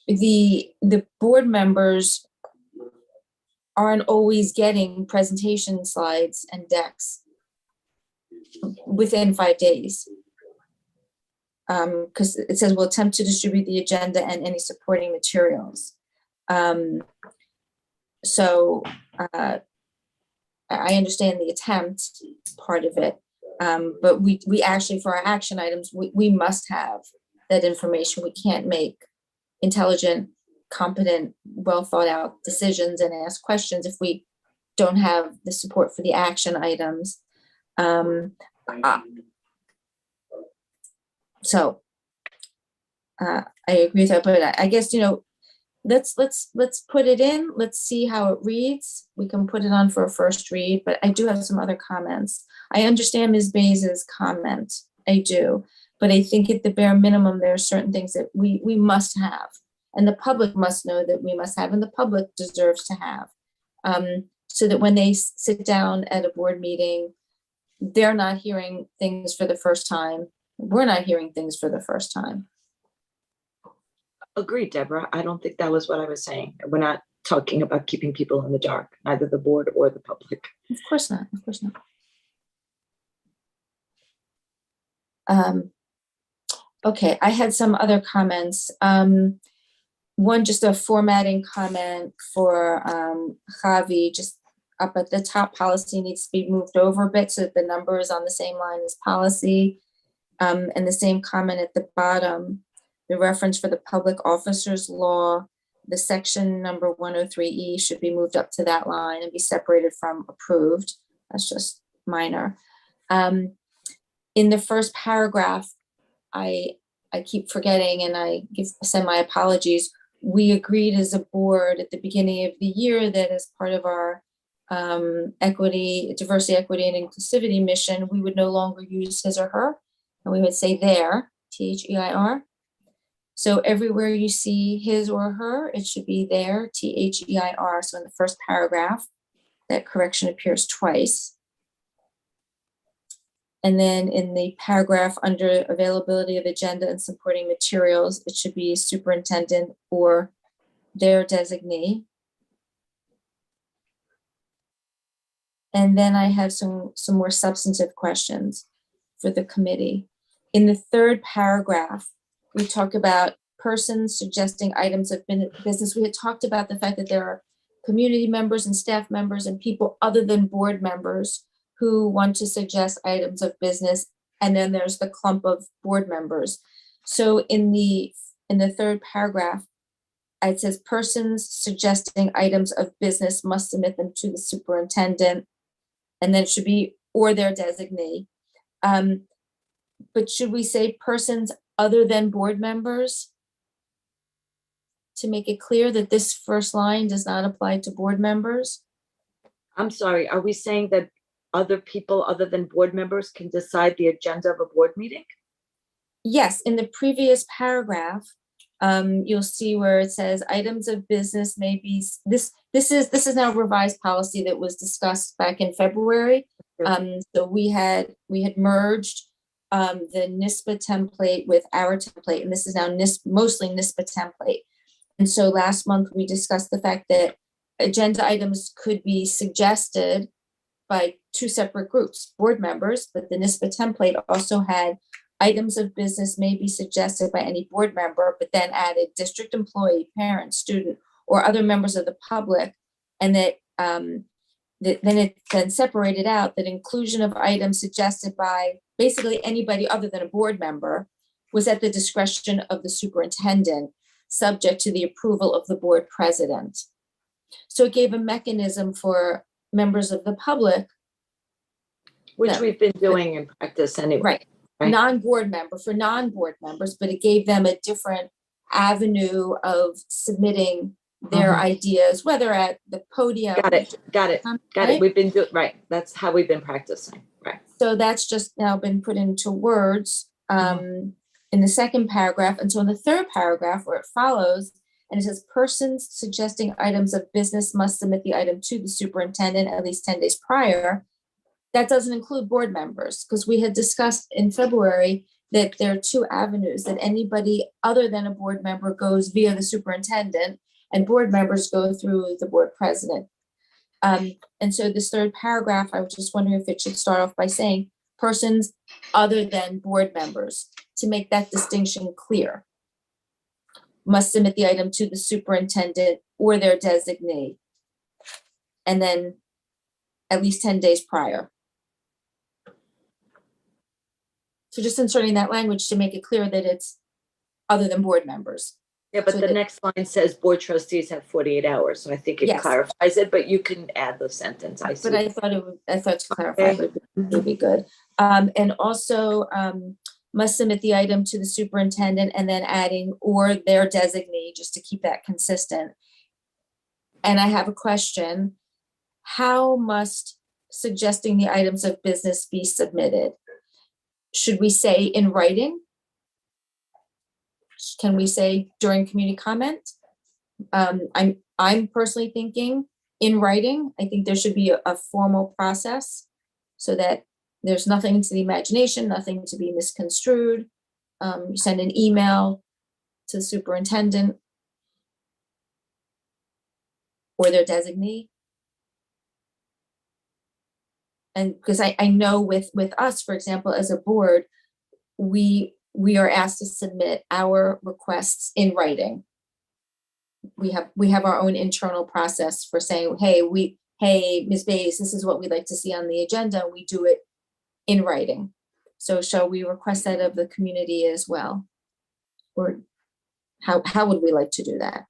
the board members aren't always getting presentation slides and decks within 5 days. Because it says we'll attempt to distribute the agenda and any supporting materials. So I understand the attempt part of it, but we actually, for our action items, we must have that information. We can't make intelligent, competent, well thought out decisions and ask questions if we don't have the support for the action items. So I agree with that, but I guess, let's put it in. Let's see how it reads. We can put it on for a first read, but I do have some other comments. I understand Ms. Bays's comment. I do, but I think at the bare minimum, there are certain things that we must have, and the public must know that we must have, and the public deserves to have, so that when they sit down at a board meeting, they're not hearing things for the first time. We're not hearing things for the first time. Agreed, Deborah. I don't think that was what I was saying. We're not talking about keeping people in the dark, neither the board or the public. Of course not. Of course not. Okay, I had some other comments. One, just a formatting comment for Javi, just up at the top, policy needs to be moved over a bit so that the number is on the same line as policy. And the same comment at the bottom, the reference for the public officers law, the section number 103E should be moved up to that line and be separated from approved. That's just minor. In the first paragraph, I keep forgetting, and I send my apologies. We agreed as a board at the beginning of the year that as part of our diversity, equity, and inclusivity mission, we would no longer use his or her, and we would say their, THEIR. So everywhere you see his or her, it should be their, THEIR. So in the first paragraph, that correction appears twice. And then in the paragraph under availability of agenda and supporting materials, it should be superintendent or their designee. And then I have some more substantive questions for the committee. In the third paragraph, we talk about persons suggesting items of business. We had talked about the fact that there are community members and staff members and people other than board members who want to suggest items of business. And then there's the clump of board members. So in the third paragraph, it says persons suggesting items of business must submit them to the superintendent. And then it should be, or their designee. But should we say persons other than board members? To make it clear that this first line does not apply to board members? I'm sorry, are we saying that other people other than board members can decide the agenda of a board meeting? Yes, in the previous paragraph, you'll see where it says items of business may be, this is now revised policy that was discussed back in February. So we had merged the NISPA template with our template, and this is now mostly NISPA template. And so last month we discussed the fact that agenda items could be suggested by two separate groups, board members, but the NISPA template also had items of business may be suggested by any board member, but then added district employee, parent, student, or other members of the public. And that then it separated out that inclusion of items suggested by basically anybody other than a board member was at the discretion of the superintendent, subject to the approval of the board president. So it gave a mechanism for members of the public. Which No. we've been doing in practice anyway. Right. Right. Non-board members, but it gave them a different avenue of submitting their ideas, whether at the podium. Got it. Right? We've been doing, right. That's how we've been practicing, right. So that's just now been put into words in the second paragraph. And so in the third paragraph where it follows, and it says persons suggesting items of business must submit the item to the superintendent at least 10 days prior. That doesn't include board members, because we had discussed in February that there are two avenues, that anybody other than a board member goes via the superintendent and board members go through the board president. And so this third paragraph, I was just wondering if it should start off by saying persons other than board members, to make that distinction clear, must submit the item to the superintendent or their designee, and then at least 10 days prior. So just inserting that language to make it clear that it's other than board members. Yeah, but So the that- next line says board trustees have 48 hours. So I think it Yes. clarifies it, but you can add the sentence. I see. But I thought to clarify Okay. would be good. And also, must submit the item to the superintendent and then adding or their designee, just to keep that consistent. And I have a question. How must suggesting the items of business be submitted? Should we say in writing? Can we say during community comment? I'm personally thinking in writing. I think there should be a formal process so that there's nothing to the imagination, nothing to be misconstrued. You send an email to the superintendent or their designee. And because I know with us, for example, as a board, we are asked to submit our requests in writing. We have our own internal process for saying, hey, Ms. Bays, this is what we'd like to see on the agenda. We do it in writing. So shall we request that of the community as well? Or how would we like to do that?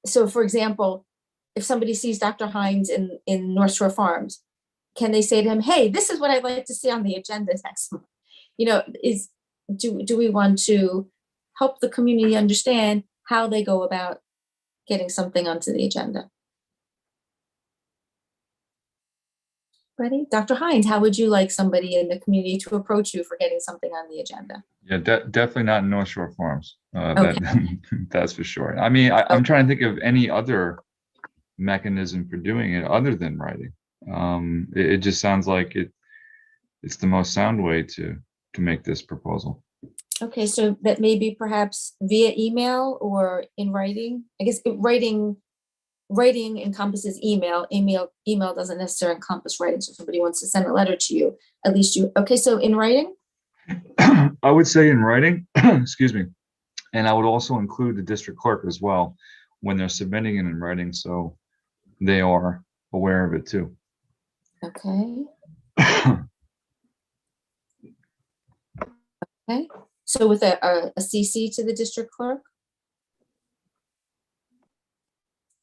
So for example, if somebody sees Dr. Hines in North Shore Farms, can they say to him, hey, this is what I'd like to see on the agenda next month? Do we want to help the community understand how they go about getting something onto the agenda? Ready? Dr. Hines, how would you like somebody in the community to approach you for getting something on the agenda? Yeah, definitely not in North Shore Farms. Okay. That's for sure. I mean, I'm trying to think of any other mechanism for doing it other than writing. It just sounds like it's the most sound way to make this proposal. Okay, so that maybe perhaps via email or in writing. I guess writing encompasses email. Email doesn't necessarily encompass writing. So if somebody wants to send a letter to you, at least okay, so in writing? I would say in writing, excuse me. And I would also include the district clerk as well when they're submitting it in writing, so they are aware of it too. Okay. Okay. So with a CC to the district clerk?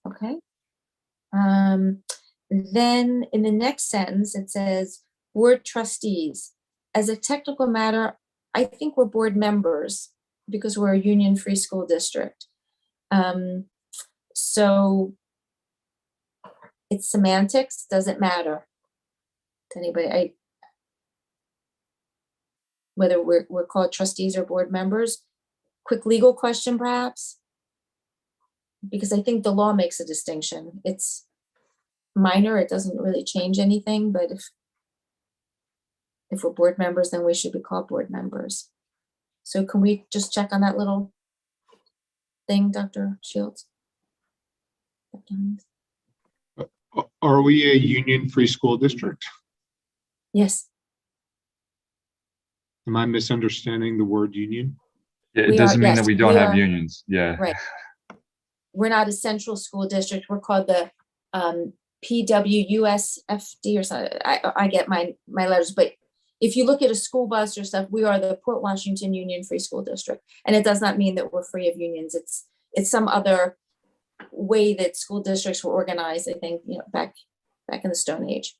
Okay. Then in the next sentence, it says, board trustees. As a technical matter, I think we're board members because we're a union-free school district. So it's semantics, doesn't matter to anybody. Whether we're called trustees or board members. Quick legal question, perhaps, because I think the law makes a distinction. It's minor, it doesn't really change anything, but if we're board members, then we should be called board members. So can we just check on that little thing, Dr. Shields? Are we a union-free school district? Yes. Am I misunderstanding the word union? It We doesn't are, mean yes, that we don't we have are. unions. Yeah. Right. We're not a central school district. We're called the PWUSFD or something. I get my letters, but if you look at a school bus or stuff, we are the Port Washington Union Free School District. And it does not mean that we're free of unions. It's some other way that school districts were organized, I think, back in the Stone Age.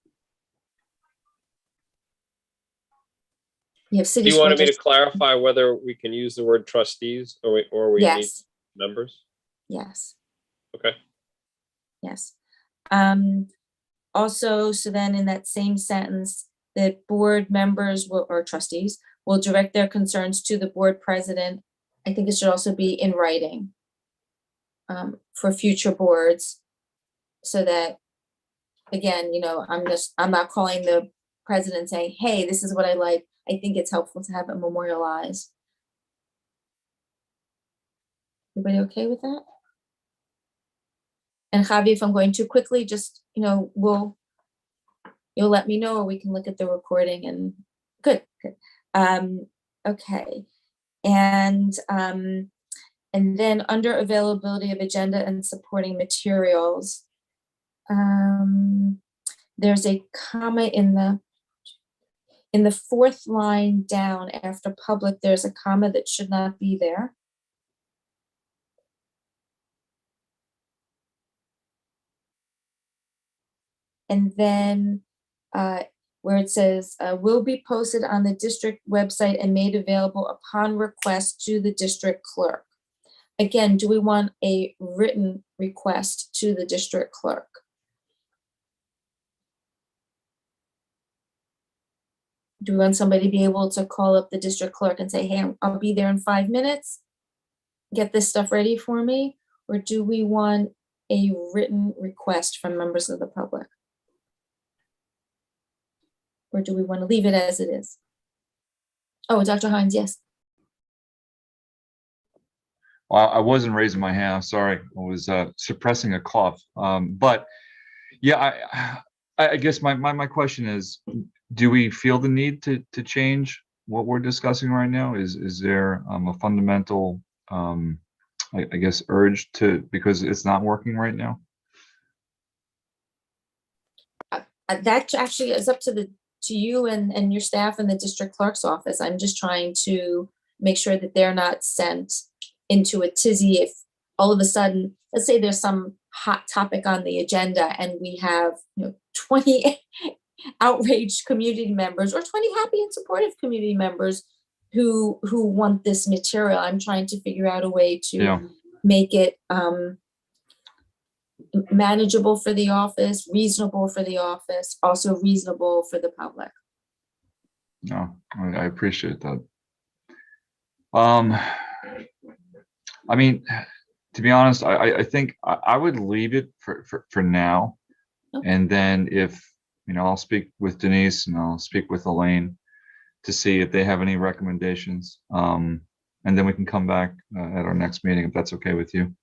You have city. Do you want me to clarify whether we can use the word trustees or we need Yes. members? Yes. Okay. Yes. Also, so then in that same sentence, that board members or trustees will direct their concerns to the board president. I think it should also be in writing for future boards, so that, again, I'm not calling the president saying, hey, this is what I like. I think it's helpful to have it memorialized. Everybody okay with that? And Javi, if I'm going too quickly, just, you'll let me know, or we can look at the recording. And good. Okay. And then under availability of agenda and supporting materials, there's a comma in the fourth line down after public. There's a comma that should not be there. And then where it says, will be posted on the district website and made available upon request to the district clerk. Again, do we want a written request to the district clerk? Do we want somebody to be able to call up the district clerk and say, hey, I'll be there in 5 minutes, get this stuff ready for me? Or do we want a written request from members of the public? Or do we want to leave it as it is? Oh, Dr. Hines, yes. Well, I wasn't raising my hand. I'm sorry. I was suppressing a cough. But yeah, I guess my question is, do we feel the need to change what we're discussing right now? Is there a fundamental, I guess, urge to, because it's not working right now? That actually is up to you and your staff in the district clerk's office. I'm just trying to make sure that they're not sent into a tizzy if all of a sudden, let's say there's some hot topic on the agenda and we have 20 outraged community members or 20 happy and supportive community members who want this material. I'm trying to figure out a way to make it manageable for the office, reasonable for the office, also reasonable for the public. No, I appreciate that. I mean, to be honest, I think I would leave it for now. Okay. And then if, I'll speak with Denise and I'll speak with Elaine to see if they have any recommendations. And then we can come back at our next meeting, if that's okay with you.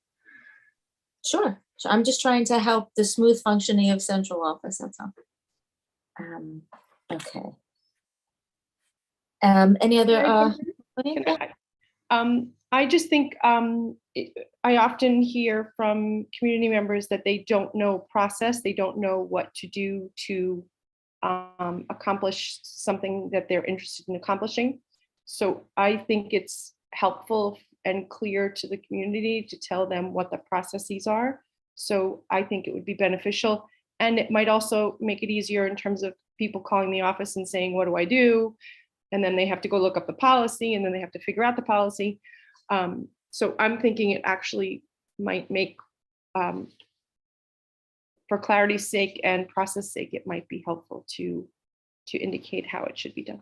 Sure. So I'm just trying to help the smooth functioning of central office, that's all. Okay. Any other, I just think I often hear from community members that they don't know process, they don't know what to do to accomplish something that they're interested in accomplishing. So I think it's helpful and clear to the community to tell them what the processes are. So I think it would be beneficial. And it might also make it easier in terms of people calling the office and saying, what do I do? And then they have to go look up the policy and then they have to figure out the policy. So I'm thinking it actually might make, for clarity's sake and process sake, it might be helpful to indicate how it should be done.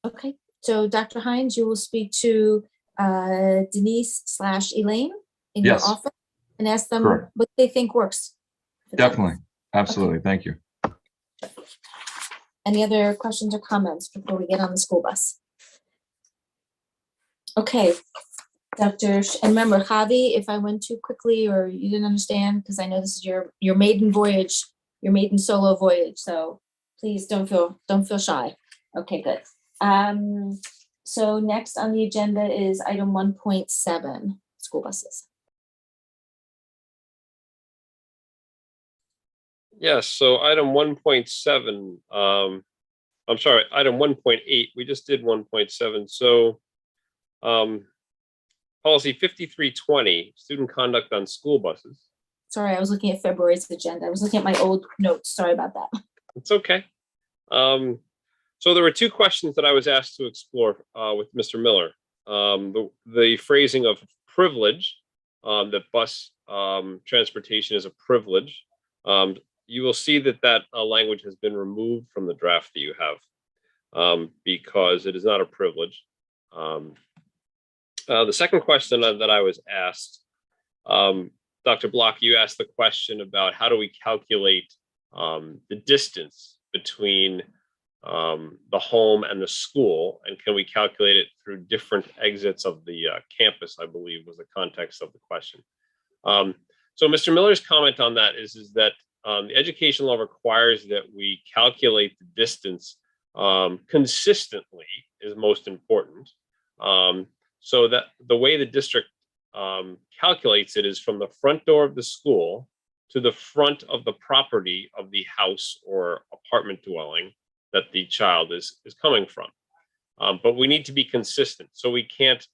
okay, so Dr. Hines, you will speak to Denise/Elaine in your Yes. office and ask them Correct. what they think works. for them. Definitely. Absolutely. Thank you. Any other questions or comments before we get on the school bus? Okay, and remember, Javi, if I went too quickly or you didn't understand, because I know this is your maiden voyage, your maiden solo voyage, so please don't feel shy. Okay, good. So next on the agenda is item 1.7, school buses. Yes, so item 1.7, I'm sorry, item 1.8, we just did 1.7. So policy 5320, student conduct on school buses. Sorry, I was looking at February's agenda. I was looking at my old notes. Sorry about that. It's okay. So there were two questions that I was asked to explore with Mr. Miller. The phrasing of privilege, that bus transportation is a privilege. You will see that language has been removed from the draft that you have because it is not a privilege. The second question that I was asked, Dr. Block, you asked the question about how do we calculate the distance between the home and the school, and can we calculate it through different exits of the campus, I believe was the context of the question. So Mr. Miller's comment on that is that the education law requires that we calculate the distance consistently is most important. So that the way the district calculates it is from the front door of the school to the front of the property of the house or apartment dwelling that the child is coming from. But we need to be consistent. So we can't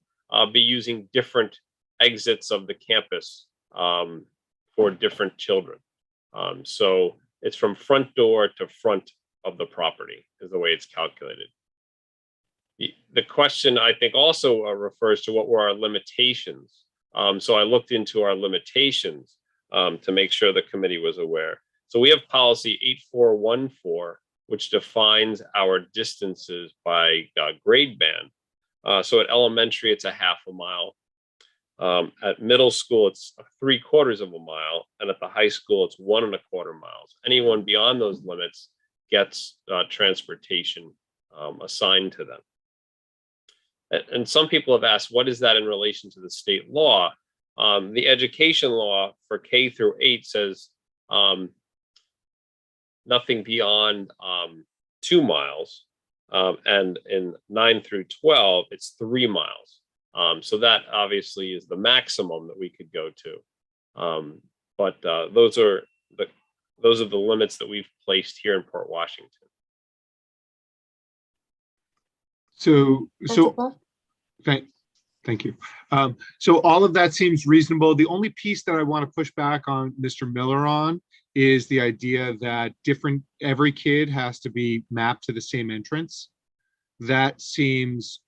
be using different exits of the campus for different children. So it's from front door to front of the property is the way it's calculated. The question, I think, also refers to what were our limitations. So I looked into our limitations to make sure the committee was aware. So we have policy 8414, which defines our distances by grade band. So at elementary, it's a half a mile. At middle school, it's 3/4 of a mile. And at the high school, it's 1¼ miles. Anyone beyond those limits gets transportation assigned to them. And some people have asked, what is that in relation to the state law? The education law for K through 8 says nothing beyond 2 miles. And in 9 through 12, it's 3 miles. So that obviously is the maximum that we could go to. But those are the limits that we've placed here in Port Washington. So thank you. So all of that seems reasonable. The only piece that I want to push back on Mr. Miller on is the idea that every kid has to be mapped to the same entrance. That seems,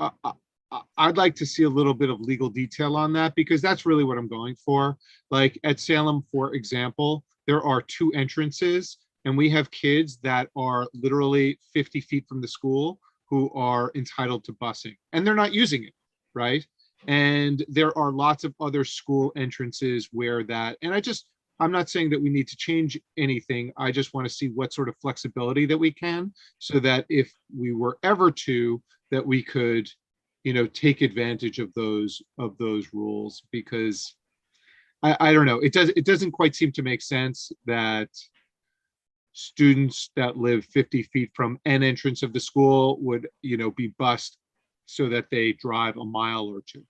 I'd like to see a little bit of legal detail on that, because that's really what I'm going for. Like at Salem, for example, there are 2 entrances, and we have kids that are literally 50 feet from the school who are entitled to busing, and they're not using it, right? And there are lots of other school entrances where that, and I'm not saying that we need to change anything. I just want to see what sort of flexibility that we can, so that if we were ever to, that we could, take advantage of those rules, because I don't know, it doesn't quite seem to make sense that students that live 50 feet from an entrance of the school would, be bused so that they drive a mile or 2.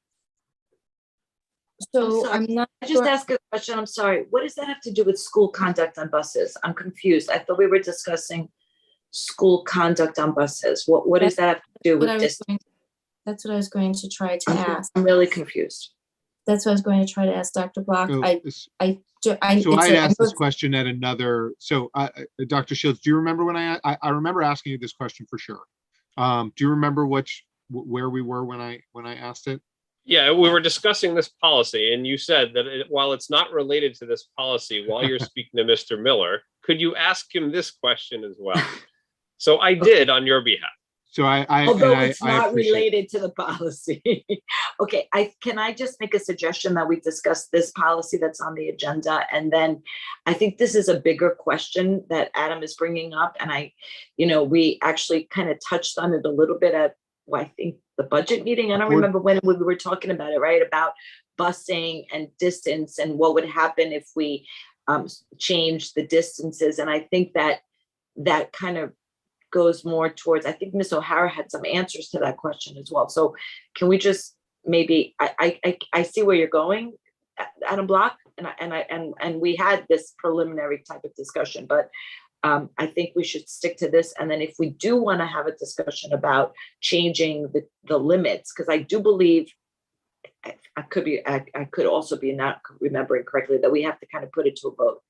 So I'm not I just sure. ask a question. I'm sorry. What does that have to do with school conduct on buses? I'm confused. I thought we were discussing school conduct on buses. What does that have to do with this? That's what I was going to try to ask. I'm really confused. That's what I was going to try to ask Dr. Block. So I I asked this question at another, Dr. Shields, do you remember when I remember asking you this question for sure. Do you remember where we were when I asked it? Yeah, we were discussing this policy, and you said that while it's not related to this policy, while you're speaking to Mr. Miller, could you ask him this question as well? So I did on your behalf. So Although it's I not appreciate related to the policy. Okay, can I just make a suggestion that we discuss this policy that's on the agenda? And then I think this is a bigger question that Adam is bringing up. And we actually kind of touched on it a little bit at, I think, the budget meeting. I don't remember when we were talking about it, right? About busing and distance and what would happen if we change the distances. And I think that kind of goes more towards, I think Ms. O'Hara had some answers to that question as well. So can we just maybe, I see where you're going, Adam Block, and we had this preliminary type of discussion, but I think we should stick to this. And then if we do want to have a discussion about changing the limits, because I do believe, I could also be not remembering correctly, that we have to kind of put it to a vote.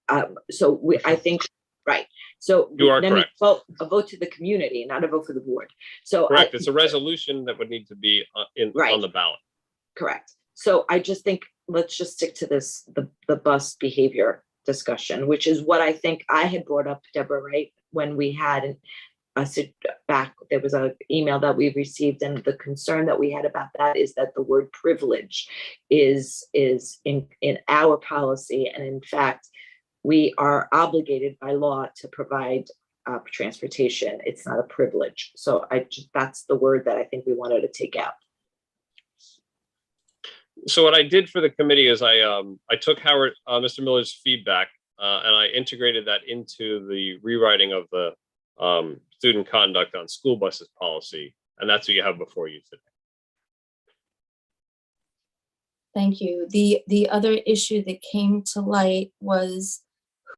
I think, right. So You are then correct. A vote to the community, not a vote for the board. So Correct. It's a resolution that would need to be on the ballot. Correct. So I just think let's just stick to the bus behavior discussion, which is what I think I had brought up, Deborah, right? When we had back, there was an email that we received, and the concern that we had about that is that the word privilege is in our policy. And in fact, we are obligated by law to provide transportation. It's not a privilege. So that's the word that I think we wanted to take out. So what I did for the committee is I took Mr. Miller's feedback and I integrated that into the rewriting of the student conduct on school buses policy. And that's what you have before you today. Thank you. The other issue that came to light was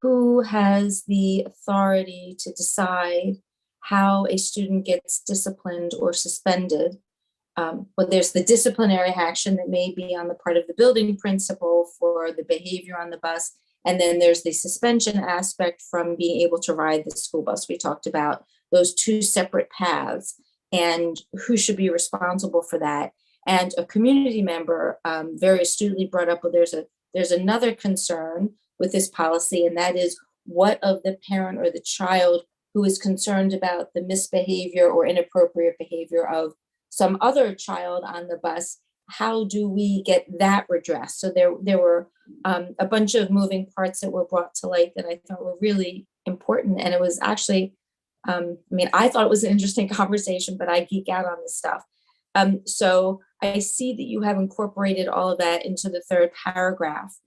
who has the authority to decide how a student gets disciplined or suspended well, there's the disciplinary action that may be on the part of the building principal for the behavior on the bus. And then there's the suspension aspect from being able to ride the school bus. We talked about those two separate paths and who should be responsible for that. And a community member very astutely brought up, well, there's another concern with this policy, and that is what of the parent or the child who is concerned about the misbehavior or inappropriate behavior of some other child on the bus. How do we get that redressed? So there were a bunch of moving parts that were brought to light that I thought were really important. And it was actually, I thought it was an interesting conversation, but I geek out on this stuff. So I see that you have incorporated all of that into the third paragraph.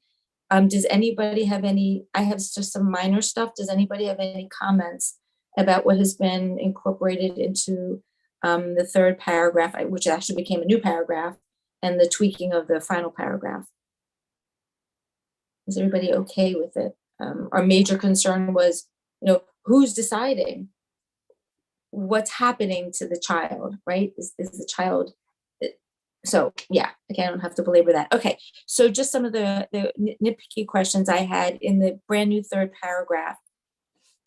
Does anybody have any, I have just some minor stuff. Does anybody have any comments about what has been incorporated into the third paragraph, which actually became a new paragraph, and the tweaking of the final paragraph? Is everybody okay with it? Our major concern was, who's deciding what's happening to the child, right? Is the child, so yeah, again, I don't have to belabor that. Okay, so just some of the nitpicky questions I had in the brand new third paragraph.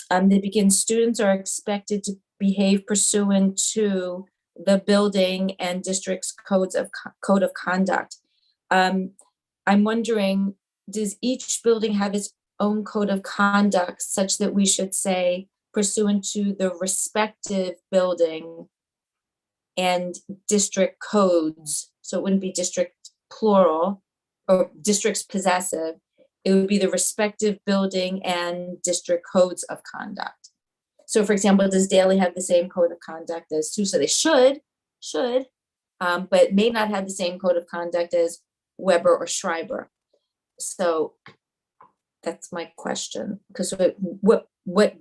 They begin, students are expected to behave pursuant to the building and district's code of conduct. I'm wondering, does each building have its own code of conduct such that we should say pursuant to the respective building and district codes? So it wouldn't be district plural or districts possessive. It would be the respective building and district codes of conduct. So for example, does Daly have the same code of conduct as Sioux? So they should, but may not have the same code of conduct as Weber or Schreiber. So that's my question, because what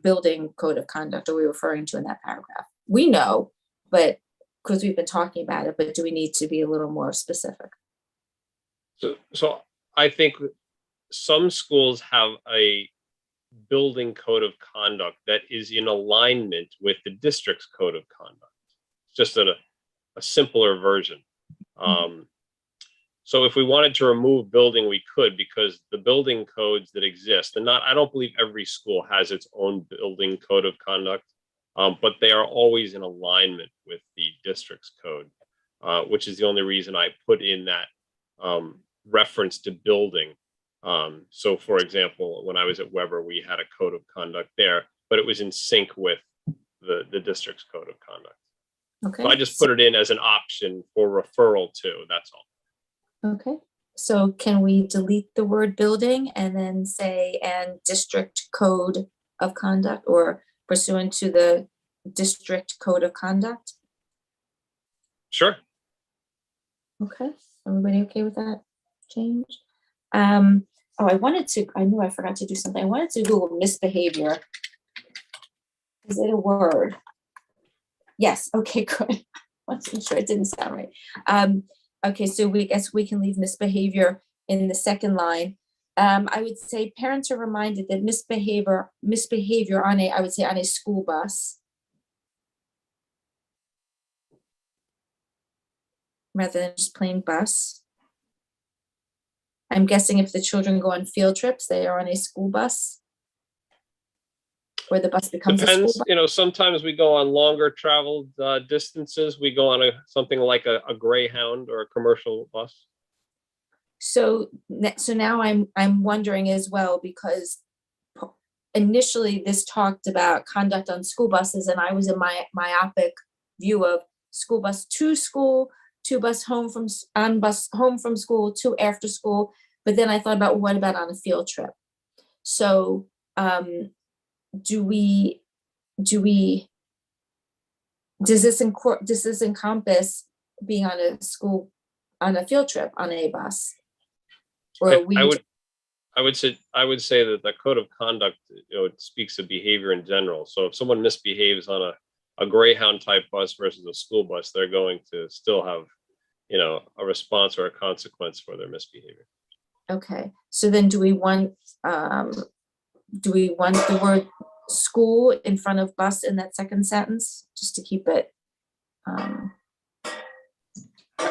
building code of conduct are we referring to in that paragraph? We know, but because we've been talking about it, but do we need to be a little more specific? So I think some schools have a building code of conduct that is in alignment with the district's code of conduct. It's just a simpler version. So if we wanted to remove building, we could, because the building codes that exist, and I don't believe every school has its own building code of conduct, but they are always in alignment with the district's code, which is the only reason I put in that reference to building. So for example, when I was at Weber, we had a code of conduct there, but it was in sync with the district's code of conduct. Okay. So I just put it in as an option for referral to, that's all. Okay, so can we delete the word building and then say, and district code of conduct, or pursuant to the district code of conduct? Sure. Okay, everybody okay with that change? I knew I forgot to do something. I wanted to Google misbehavior. Is it a word? Yes, okay, good. I wasn't sure, it didn't sound right. Okay, so we guess we can leave misbehavior in the second line. I would say parents are reminded that misbehavior on a school bus, rather than just plain bus. I'm guessing if the children go on field trips, they are on a school bus, or the bus becomes a school Depends, bus. sometimes we go on longer traveled distances. We go on something like a Greyhound or a commercial bus. So now I'm wondering as well, because initially this talked about conduct on school buses, and I was in my myopic view of school bus to school, to bus home from school, to after school. But then I thought about, what about on a field trip? So does this encompass being on a field trip on a bus? Or I would say that the code of conduct, it speaks of behavior in general. So if someone misbehaves on a Greyhound type bus versus a school bus, they're going to still have, a response or a consequence for their misbehavior. Okay, so then do we want the word school in front of bus in that second sentence, just to keep it?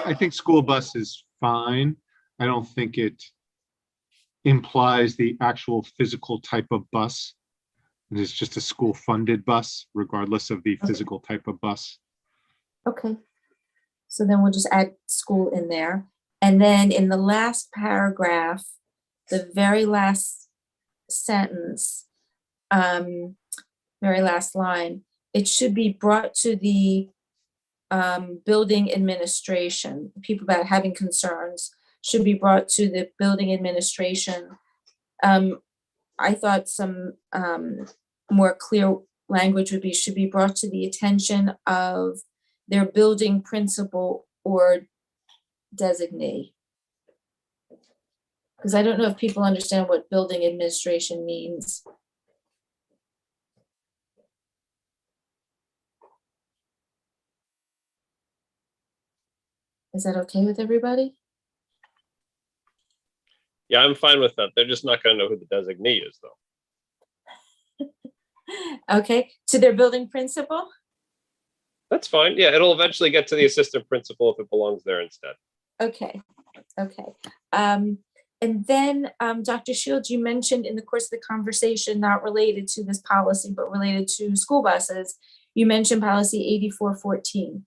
I think school bus is fine. I don't think it implies the actual physical type of bus. It is just a school-funded bus, regardless of the physical type of bus. Okay. So then we'll just add school in there. And then in the last paragraph, the very last sentence, very last line, it should be brought to the building administration. People that are having concerns should be brought to the building administration. I thought some more clear language would be, should be brought to the attention of their building principal or designee. Because I don't know if people understand what building administration means. Is that okay with everybody? Yeah, I'm fine with that. They're just not gonna know who the designee is, though. Okay, to their building principal? That's fine. Yeah, it'll eventually get to the assistant principal if it belongs there instead. Okay, okay. And then, Dr. Shields, you mentioned in the course of the conversation, not related to this policy, but related to school buses, you mentioned policy 8414.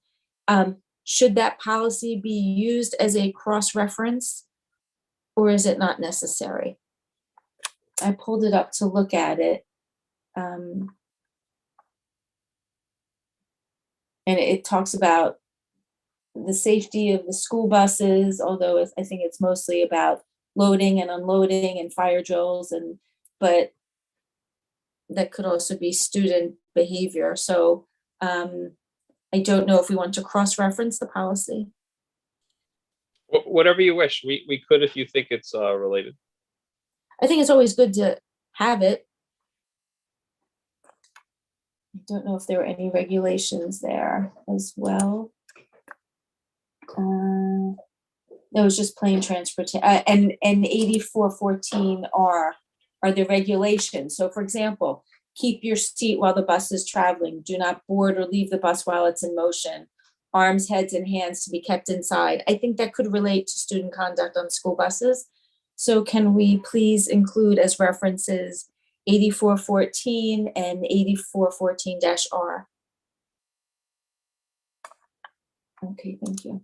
Should that policy be used as a cross-reference, or is it not necessary? I pulled it up to look at it. And it talks about the safety of the school buses, although I think it's mostly about loading and unloading and fire drills, but that could also be student behavior. So I don't know if we want to cross-reference the policy. Whatever you wish. We could if you think it's related. I think it's always good to have it. I don't know if there were any regulations there as well. It was just plain transportation, and 8414 are the regulations. So for example, keep your seat while the bus is traveling. Do not board or leave the bus while it's in motion. Arms, heads, and hands to be kept inside. I think that could relate to student conduct on school buses. So can we please include as references 8414 and 8414-R? Okay, thank you.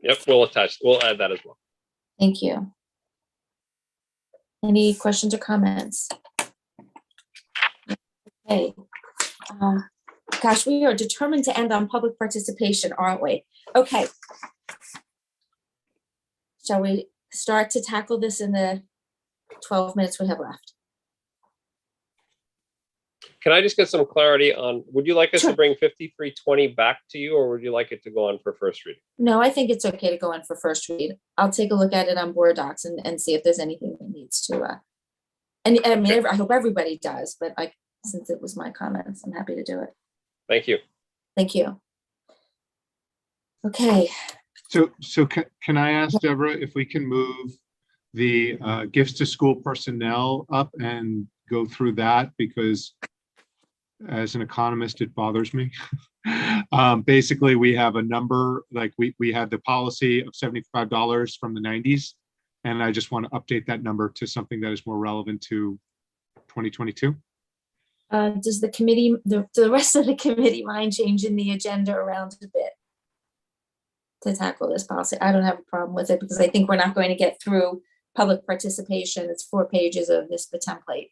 Yep, we'll add that as well. Thank you. Any questions or comments? Okay. Gosh, we are determined to end on public participation, aren't we? Okay. Shall we start to tackle this in the 12 minutes we have left? Can I just get some clarity on, would you like us Sure. to bring 5320 back to you, or would you like it to go on for first reading? No, I think it's okay to go in for first read. I'll take a look at it on board docs and see if there's anything that needs to, and I mean, I hope everybody does, but since it was my comments, I'm happy to do it. Thank you. Thank you. Okay. So can I ask Deborah if we can move the gifts to school personnel up and go through that, because as an economist, it bothers me. Basically, we have a number, like we had the policy of $75 from the 90s, and I just want to update that number to something that is more relevant to 2022. Does the committee, the rest of the committee mind changing the agenda around a bit to tackle this policy? I don't have a problem with it because I think we're not going to get through public participation. It's 4 pages of this, the template.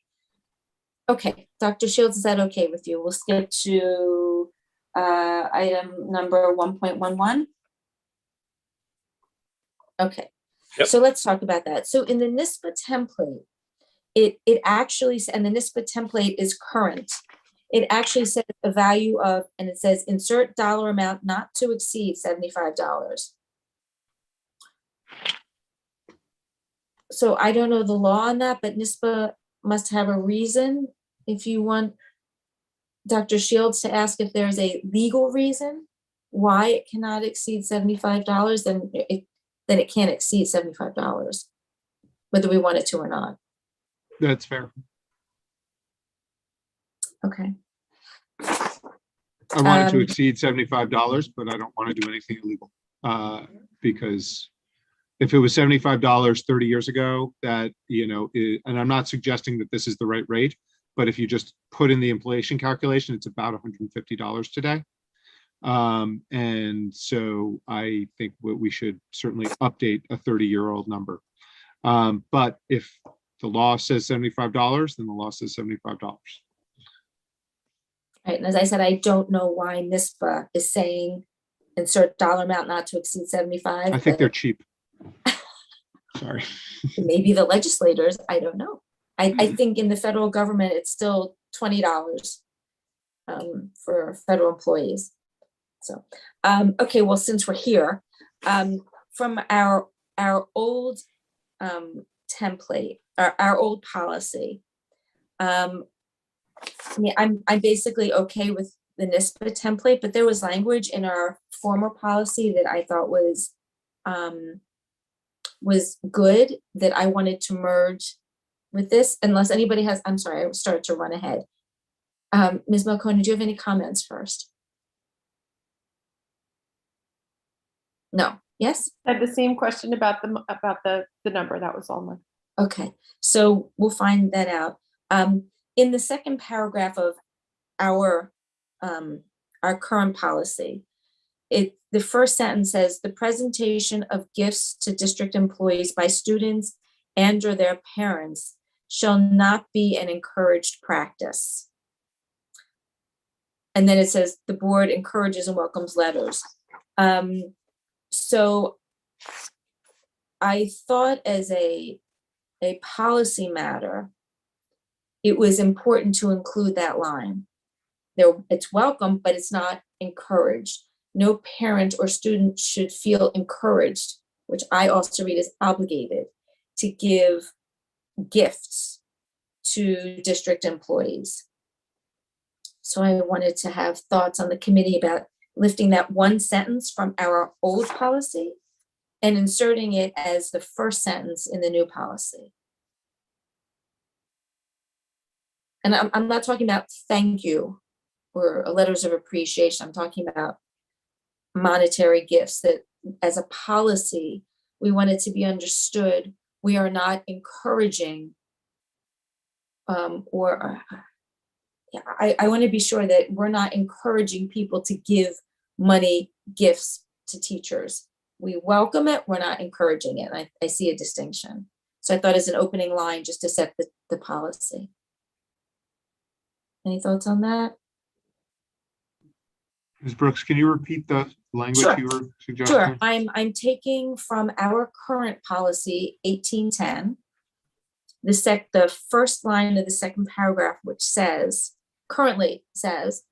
Okay, Dr. Shields, is that okay with you? We'll skip to item number 1.11. Okay, Yep. So let's talk about that. So in the NISPA template, it actually, and the NISPA template is current. It actually says a value of, and it says insert dollar amount not to exceed $75. So I don't know the law on that, but NISPA must have a reason. If you want Dr. Shields to ask if there's a legal reason why it cannot exceed $75, then it can't exceed $75, whether we want it to or not. That's fair. Okay. I wanted to Um, exceed $75, but I don't want to do anything illegal. Because if it was $75 30 years ago, that, and I'm not suggesting that this is the right rate, but if you just put in the inflation calculation, it's about $150 today. And so I think we should certainly update a 30-year-old number. But if the law says $75, then the law says $75. right, and as I said, I don't know why NISBA is saying insert dollar amount not to exceed 75. I think but they're cheap. Sorry. maybe the legislators, I don't know. I think in the federal government, it's still $20 for federal employees. So, okay, well, since we're here, from our old template, our old policy, yeah, I'm basically okay with the NISBA template, but there was language in our former policy that I thought was good that I wanted to merge with this, unless anybody has, I'm sorry, I started to run ahead. Ms. Malcone, do you have any comments first? No, yes? I had the same question about the number. That was all my. Okay, so we'll find that out. In the second paragraph of our current policy, the first sentence says the presentation of gifts to district employees by students and or their parents shall not be an encouraged practice. And then it says the board encourages and welcomes letters. So I thought as a policy matter, it was important to include that line. It's welcome, but it's not encouraged. No parent or student should feel encouraged, which I also read as obligated, to give gifts to district employees. So I wanted to have thoughts on the committee about lifting that one sentence from our old policy and inserting it as the first sentence in the new policy. And I'm not talking about thank you or letters of appreciation. I'm talking about monetary gifts that as a policy, we want it to be understood. We are not encouraging I want to be sure that we're not encouraging people to give money gifts to teachers. We welcome it, we're not encouraging it. I see a distinction. So I thought as an opening line just to set the policy. Any thoughts on that? Ms. Brooks, can you repeat the language Sure. you were suggesting? Sure, I'm taking from our current policy 1810, the first line of the second paragraph, which currently says,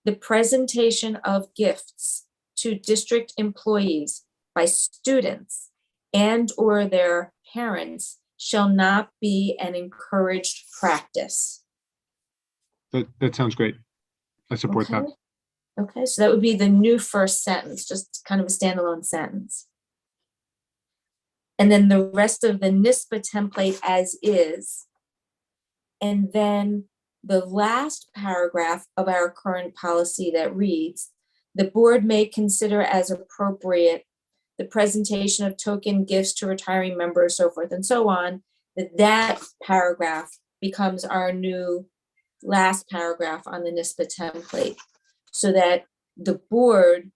the presentation of gifts to district employees by students and or their parents shall not be an encouraged practice. That sounds great. I support that. Okay, so that would be the new first sentence, just kind of a standalone sentence. And then the rest of the NISBA template as is. And then the last paragraph of our current policy that reads, the board may consider as appropriate the presentation of token gifts to retiring members, so forth and so on, that paragraph becomes our new last paragraph on the NISBA template, so that the board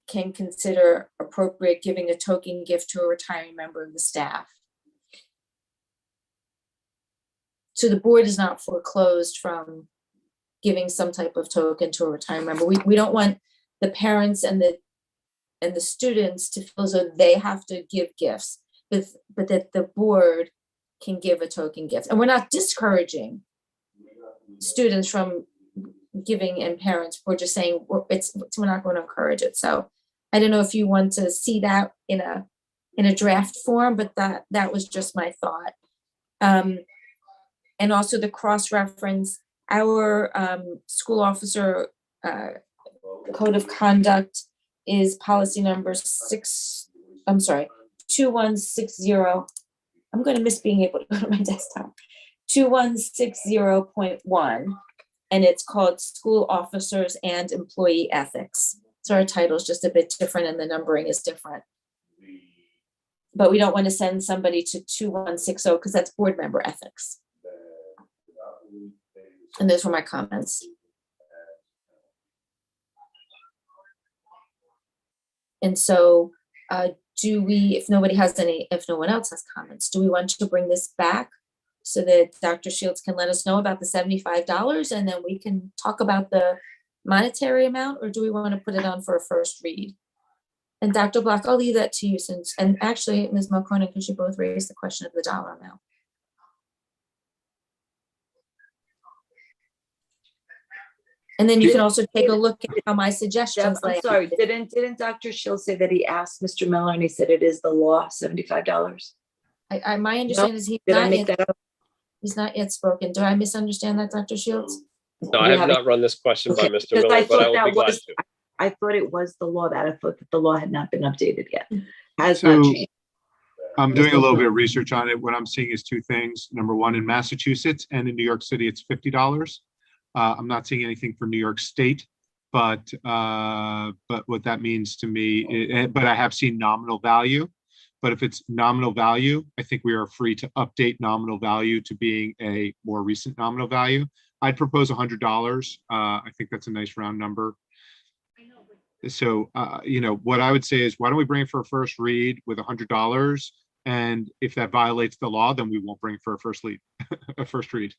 can consider appropriate giving a token gift to a retiring member of the staff. So the board is not foreclosed from giving some type of token to a retiring member. We don't want the parents and the students to feel as though they have to give gifts, but that the board can give a token gift. And we're not discouraging students from giving and parents. We're just saying we're not going to encourage it. So I don't know if you want to see that in a draft form, but that was just my thought. And also the cross-reference, our school officer code of conduct is policy number 2160. I'm going to miss being able to go to my desktop. 2160.1. and it's called School Officers and Employee Ethics. So our title is just a bit different and the numbering is different. But we don't want to send somebody to 2160 because that's board member ethics. And those were my comments. And so do we, if nobody has any, if no one else has comments, do we want to bring this back so that Dr. Shields can let us know about the $75 and then we can talk about the monetary amount, or do we want to put it on for a first read? And Dr. Block, I'll leave that to you since, and actually Ms. Mulconen, because you both raised the question of the dollar amount. And then you can also take a look at how my Deb, suggestions I'm lay sorry, out. didn't Dr. Shields say that he asked Mr. Miller and he said it is the law, $75? My understanding is Did I make that up? he's not yet spoken. Do I misunderstand that, Dr. Shields? No, I have not run this question by Okay, Mr. because Miller, but I will be glad to. I thought it was the law that I thought that the law had not been updated yet. Has So- not changed. I'm doing a little bit of research on it. What I'm seeing is two things. Number one, in Massachusetts and in New York City, it's $50. I'm not seeing anything for New York State, but what that means to me, but I have seen nominal value. But if it's nominal value, I think we are free to update nominal value to being a more recent nominal value. I'd propose $100. I think that's a nice round number. So, what I would say is, why don't we bring it for a first read with $100? And if that violates the law, then we won't bring it for a first read.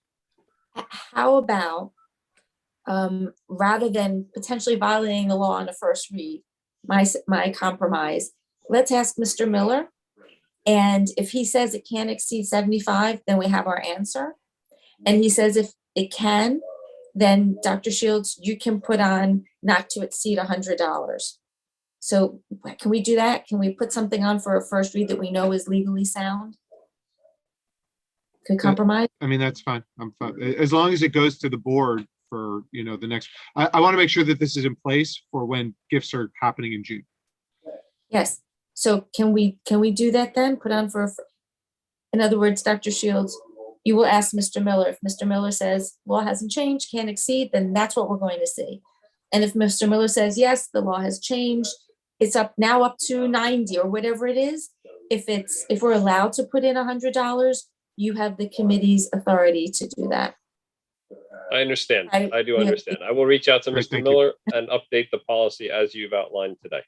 How about, rather than potentially violating the law on a first read, my compromise, let's ask Mr. Miller. And if he says it can't exceed 75, then we have our answer. And he says if it can, then Dr. Shields, you can put on not to exceed $100. So can we do that? Can we put something on for a first read that we know is legally sound? Could compromise? I mean, that's fine. I'm fine. As long as it goes to the board for, the next, I want to make sure that this is in place for when gifts are happening in June. Yes. So can we do that then? Put on for, in other words, Dr. Shields, you will ask Mr. Miller. If Mr. Miller says law hasn't changed, can't exceed, then that's what we're going to see. And if Mr. Miller says, yes, the law has changed, it's up to 90 or whatever it is. If we're allowed to put in $100, you have the committee's authority to do that. I understand. I do yeah. understand. I will reach out to Great, Mr. thank you. Miller and update the policy as you've outlined today.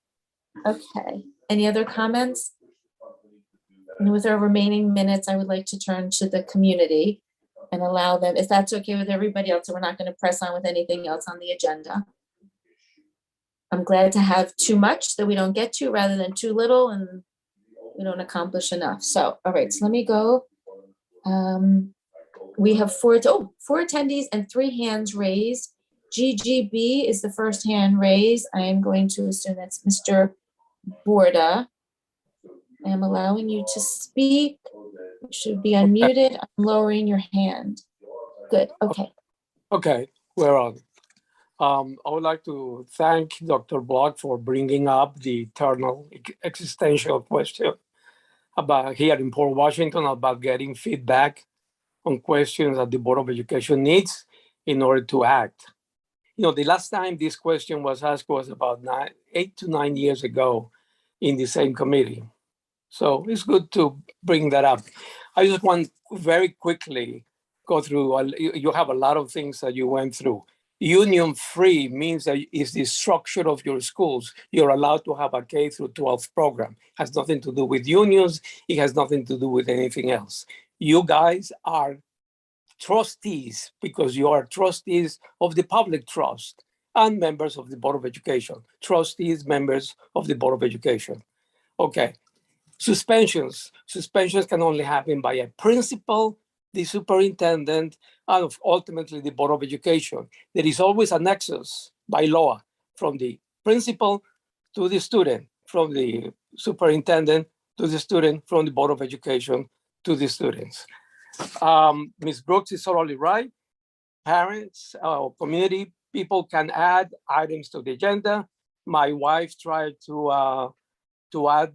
Okay. Any other comments? And with our remaining minutes, I would like to turn to the community and allow them, if that's okay with everybody else, so we're not going to press on with anything else on the agenda. I'm glad to have too much that we don't get to rather than too little and we don't accomplish enough. So, all right, so let me go. We have four attendees and 3 hands raised. GGB is the first hand raised. I am going to assume that's Mr. Borda. I am allowing you to speak. You should be unmuted. I'm lowering your hand. Good, okay. Okay, we're on. I would like to thank Dr. Block for bringing up the eternal existential question about here in Port Washington about getting feedback on questions that the Board of Education needs in order to act. The last time this question was asked was about 8 to 9 years ago in the same committee. So it's good to bring that up. I just want very quickly go through, you have a lot of things that you went through. Union-free means that it's the structure of your schools. You're allowed to have a K through 12 program. It has nothing to do with unions. It has nothing to do with anything else. You guys are trustees because you are trustees of the public trust and members of the Board of Education. Trustees, members of the Board of Education. Okay. Suspensions can only happen by a principal, the superintendent, and ultimately the Board of Education. There is always a nexus by law from the principal to the student, from the superintendent to the student, from the Board of Education to the students. Ms. Brooks is totally right. Parents, community people can add items to the agenda. My wife tried to add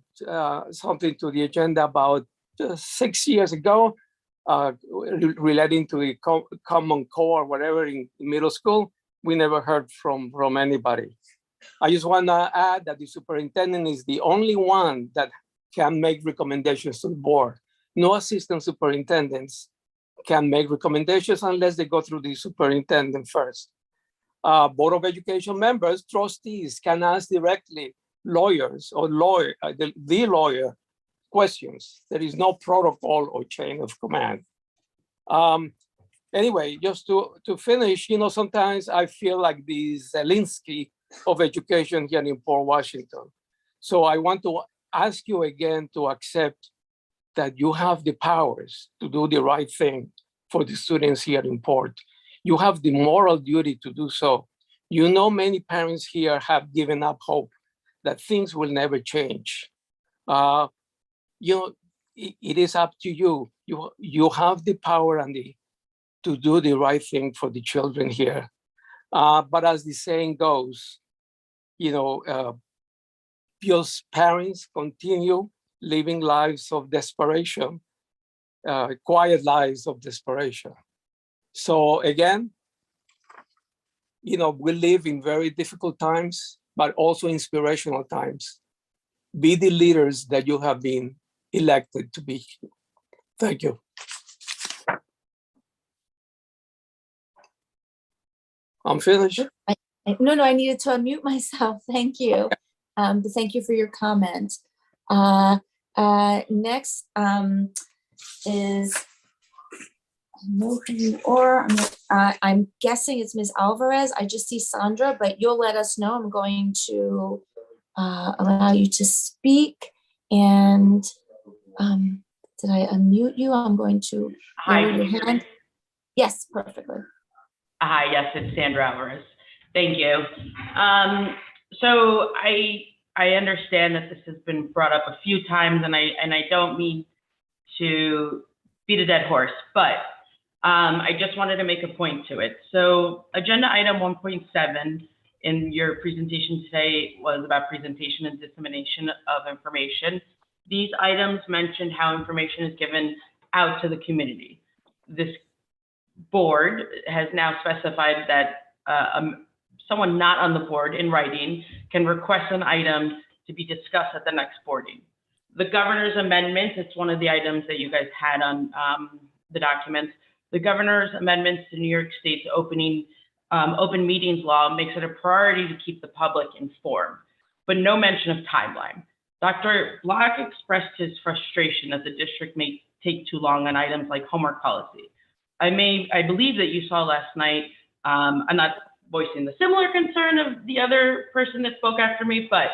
something to the agenda about 6 years ago. relating to the Common Core or whatever in middle school, we never heard from anybody. I just want to add that the superintendent is the only one that can make recommendations to the board. No assistant superintendents can make recommendations unless they go through the superintendent first. Board of Education members, trustees can ask directly lawyers or the lawyer questions. There is no protocol or chain of command. Anyway, just to finish, sometimes I feel like the Zelensky of education here in Port Washington. So I want to ask you again to accept that you have the powers to do the right thing for the students here in Port. You have the moral duty to do so. Many parents here have given up hope that things will never change. It is up to you. You have the power and to do the right thing for the children here. But as the saying goes, Pio's parents continue living lives of desperation, quiet lives of desperation. So again, we live in very difficult times, but also inspirational times. Be the leaders that you have been elected to be. Thank you. I'm finished. No, I needed to unmute myself. Thank you. Thank you for your comment. Next is, I know who you are. I'm guessing it's Ms. Alvarez. I just see Sandra, but you'll let us know. I'm going to allow you to speak. And did I unmute you? I'm going to lower your hand. Yes, perfectly. Hi, yes, it's Sandra Alvarez. Thank you. So I understand that this has been brought up a few times, and I don't mean to beat a dead horse, but I just wanted to make a point to it. So agenda item 1.7 in your presentation today was about presentation and dissemination of information. These items mentioned how information is given out to the community. This board has now specified that someone not on the board in writing can request an item to be discussed at the next boarding. The governor's amendment, it's one of the items that you guys had on the documents. The governor's amendments to New York State's open meetings law makes it a priority to keep the public informed, but no mention of timeline. Dr. Block expressed his frustration that the district may take too long on items like homework policy. I believe that you saw last night, I'm not voicing the similar concern of the other person that spoke after me, but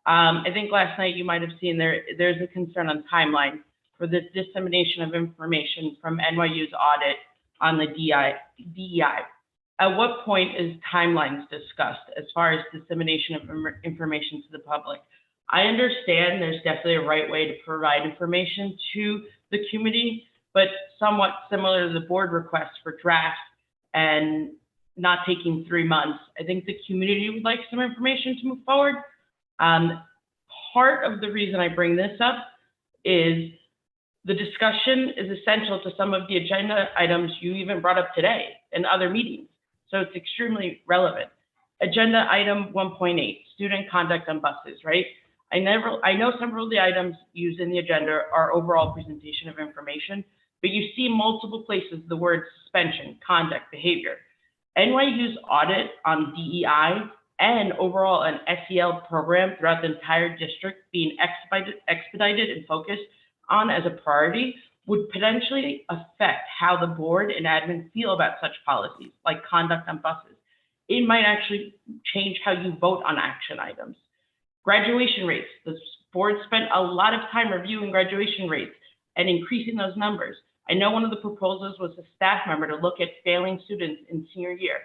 I think last night you might have seen there's a concern on timeline for the dissemination of information from NYU's audit on the DEI. At what point is timelines discussed as far as dissemination of information to the public? I understand there's definitely a right way to provide information to the community, but somewhat similar to the board request for draft and not taking 3 months. I think the community would like some information to move forward. Part of the reason I bring this up is the discussion is essential to some of the agenda items you even brought up today in other meetings. So it's extremely relevant. Agenda item 1.8, student conduct on buses, right? I know several of the items used in the agenda are overall presentation of information, but you see multiple places the word suspension, conduct, behavior. NYU's audit on DEI and overall an SEL program throughout the entire district being expedited and focused on as a priority would potentially affect how the board and admin feel about such policies like conduct on buses. It might actually change how you vote on action items. Graduation rates, the board spent a lot of time reviewing graduation rates and increasing those numbers. I know one of the proposals was a staff member to look at failing students in senior year.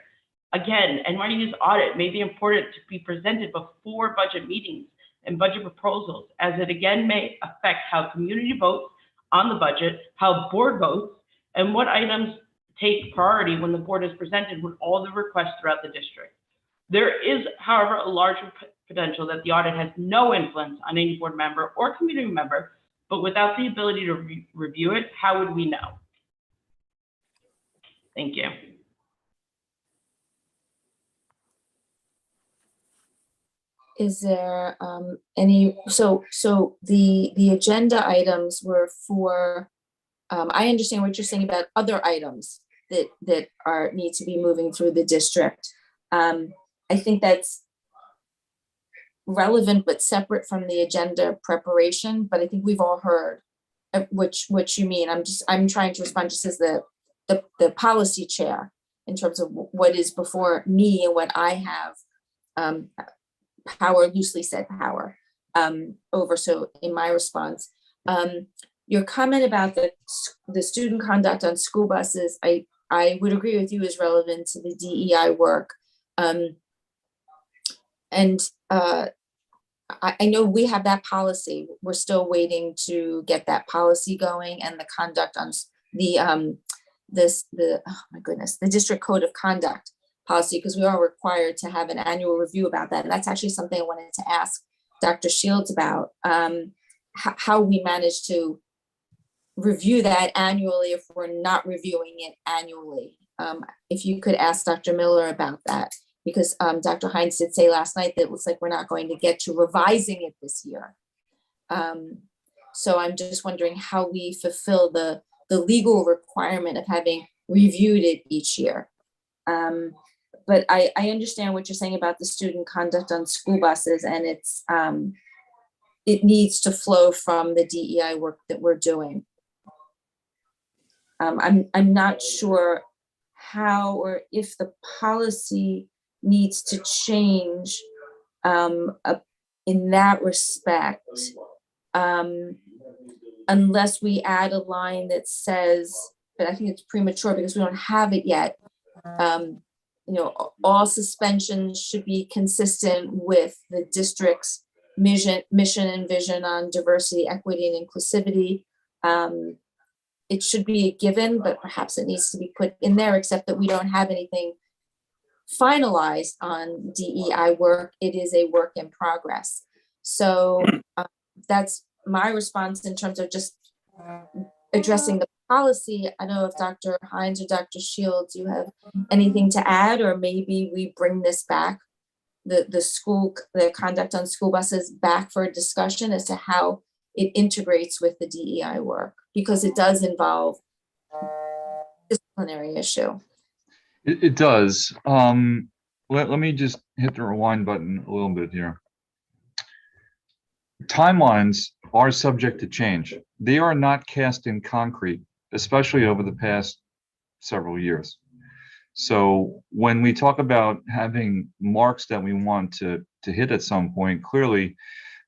Again, NYU's audit may be important to be presented before budget meetings and budget proposals, as it again may affect how community votes on the budget, how board votes, and what items take priority when the board is presented with all the requests throughout the district. There is, however, a large potential that the audit has no influence on any board member or community member, but without the ability to review it, how would we know? Thank you. Is there any, so the agenda items were for, I understand what you're saying about other items that need to be moving through the district. I think that's relevant but separate from the agenda preparation, but I think we've all heard what you mean. I'm trying to respond just as the policy chair in terms of what is before me and what I have power, loosely said power, over. So in my response, your comment about the student conduct on school buses, I would agree with you, is relevant to the DEI work. I know we have that policy. We're still waiting to get that policy going, and the conduct on the oh my goodness, the district code of conduct policy, because we are required to have an annual review about that. And that's actually something I wanted to ask Dr. Shields about, how we manage to review that annually if we're not reviewing it annually. If you could ask Dr. Miller about that, because Dr. Hines did say last night that it looks like we're not going to get to revising it this year. So I'm just wondering how we fulfill the legal requirement of having reviewed it each year. But I understand what you're saying about the student conduct on school buses, and it needs to flow from the DEI work that we're doing. I'm not sure how or if the policy needs to change in that respect, unless we add a line that says, but I think it's premature because we don't have it yet. All suspensions should be consistent with the district's mission and vision on diversity, equity, and inclusivity. It should be a given, but perhaps it needs to be put in there, except that we don't have anything finalized on DEI work. It is a work in progress. So that's my response in terms of just addressing the policy. I don't know if Dr. Hines or Dr. Shields, you have anything to add, or maybe we bring this back, the conduct on school buses back for a discussion as to how it integrates with the DEI work, because it does involve disciplinary issue. It does. Let me just hit the rewind button a little bit here. Timelines are subject to change. They are not cast in concrete, especially over the past several years. So when we talk about having marks that we want to hit at some point, clearly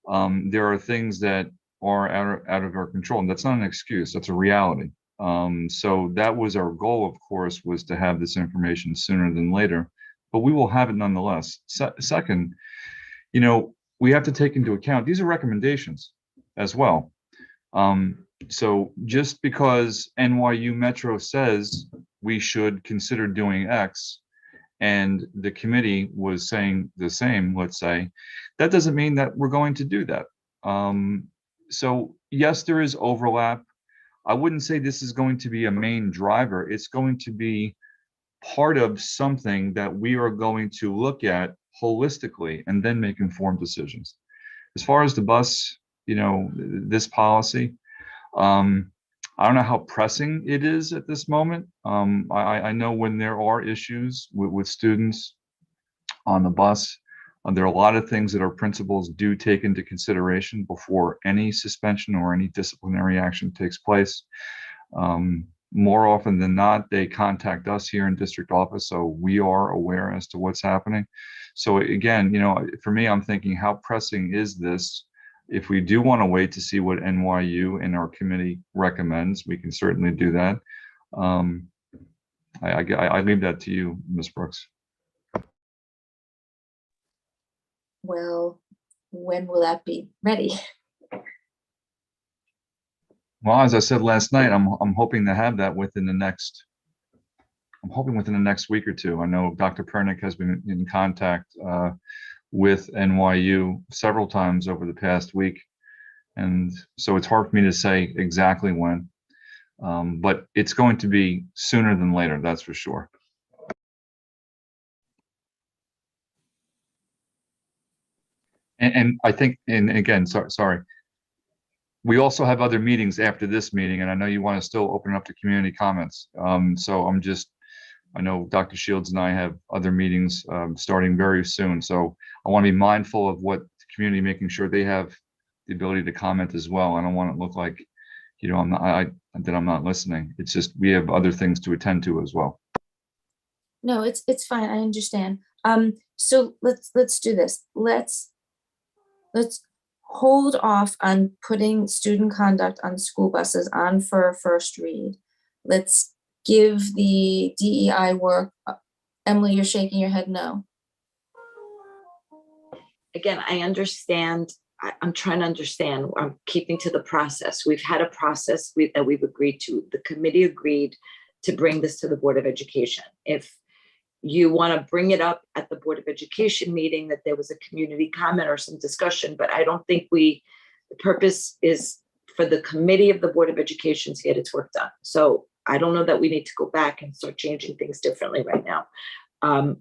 there are things that are out of our control, and that's not an excuse, that's a reality. So that was our goal, of course, was to have this information sooner than later, but we will have it nonetheless. Second, we have to take into account, these are recommendations as well. So just because NYU Metro says we should consider doing X, and the committee was saying the same, let's say, that doesn't mean that we're going to do that. So yes, there is overlap. I wouldn't say this is going to be a main driver. It's going to be part of something that we are going to look at holistically and then make informed decisions. As far as the bus, this policy, I don't know how pressing it is at this moment. I know when there are issues with students on the bus, there are a lot of things that our principals do take into consideration before any suspension or any disciplinary action takes place. More often than not, they contact us here in district office, so we are aware as to what's happening. So again, for me, I'm thinking, how pressing is this? If we do want to wait to see what NYU and our committee recommends, we can certainly do that. I leave that to you, Ms. Brooks. Well, when will that be ready? Well, as I said last night, I'm hoping to have that within the next week or two. I know Dr. Pernick has been in contact with NYU several times over the past week, and so it's hard for me to say exactly when. But it's going to be sooner than later, that's for sure. And I think, and again, sorry. We also have other meetings after this meeting, and I know you want to still open it up to community comments. So I know Dr. Shields and I have other meetings starting very soon. So I want to be mindful of what the community, making sure they have the ability to comment as well. I don't want it to look like, that I'm not listening. It's just, we have other things to attend to as well. No, it's fine. I understand. So let's do this. Let's hold off on putting student conduct on school buses on for a first read. Let's give the DEI work. Emily, you're shaking your head no. Again, I understand. I'm trying to understand. I'm keeping to the process. We've had a process that we've agreed to. The committee agreed to bring this to the Board of Education. If you want to bring it up at the Board of Education meeting, that there was a community comment or some discussion, but I don't think the purpose is for the committee of the Board of Education to get its work done. So I don't know that we need to go back and start changing things differently right now. I'm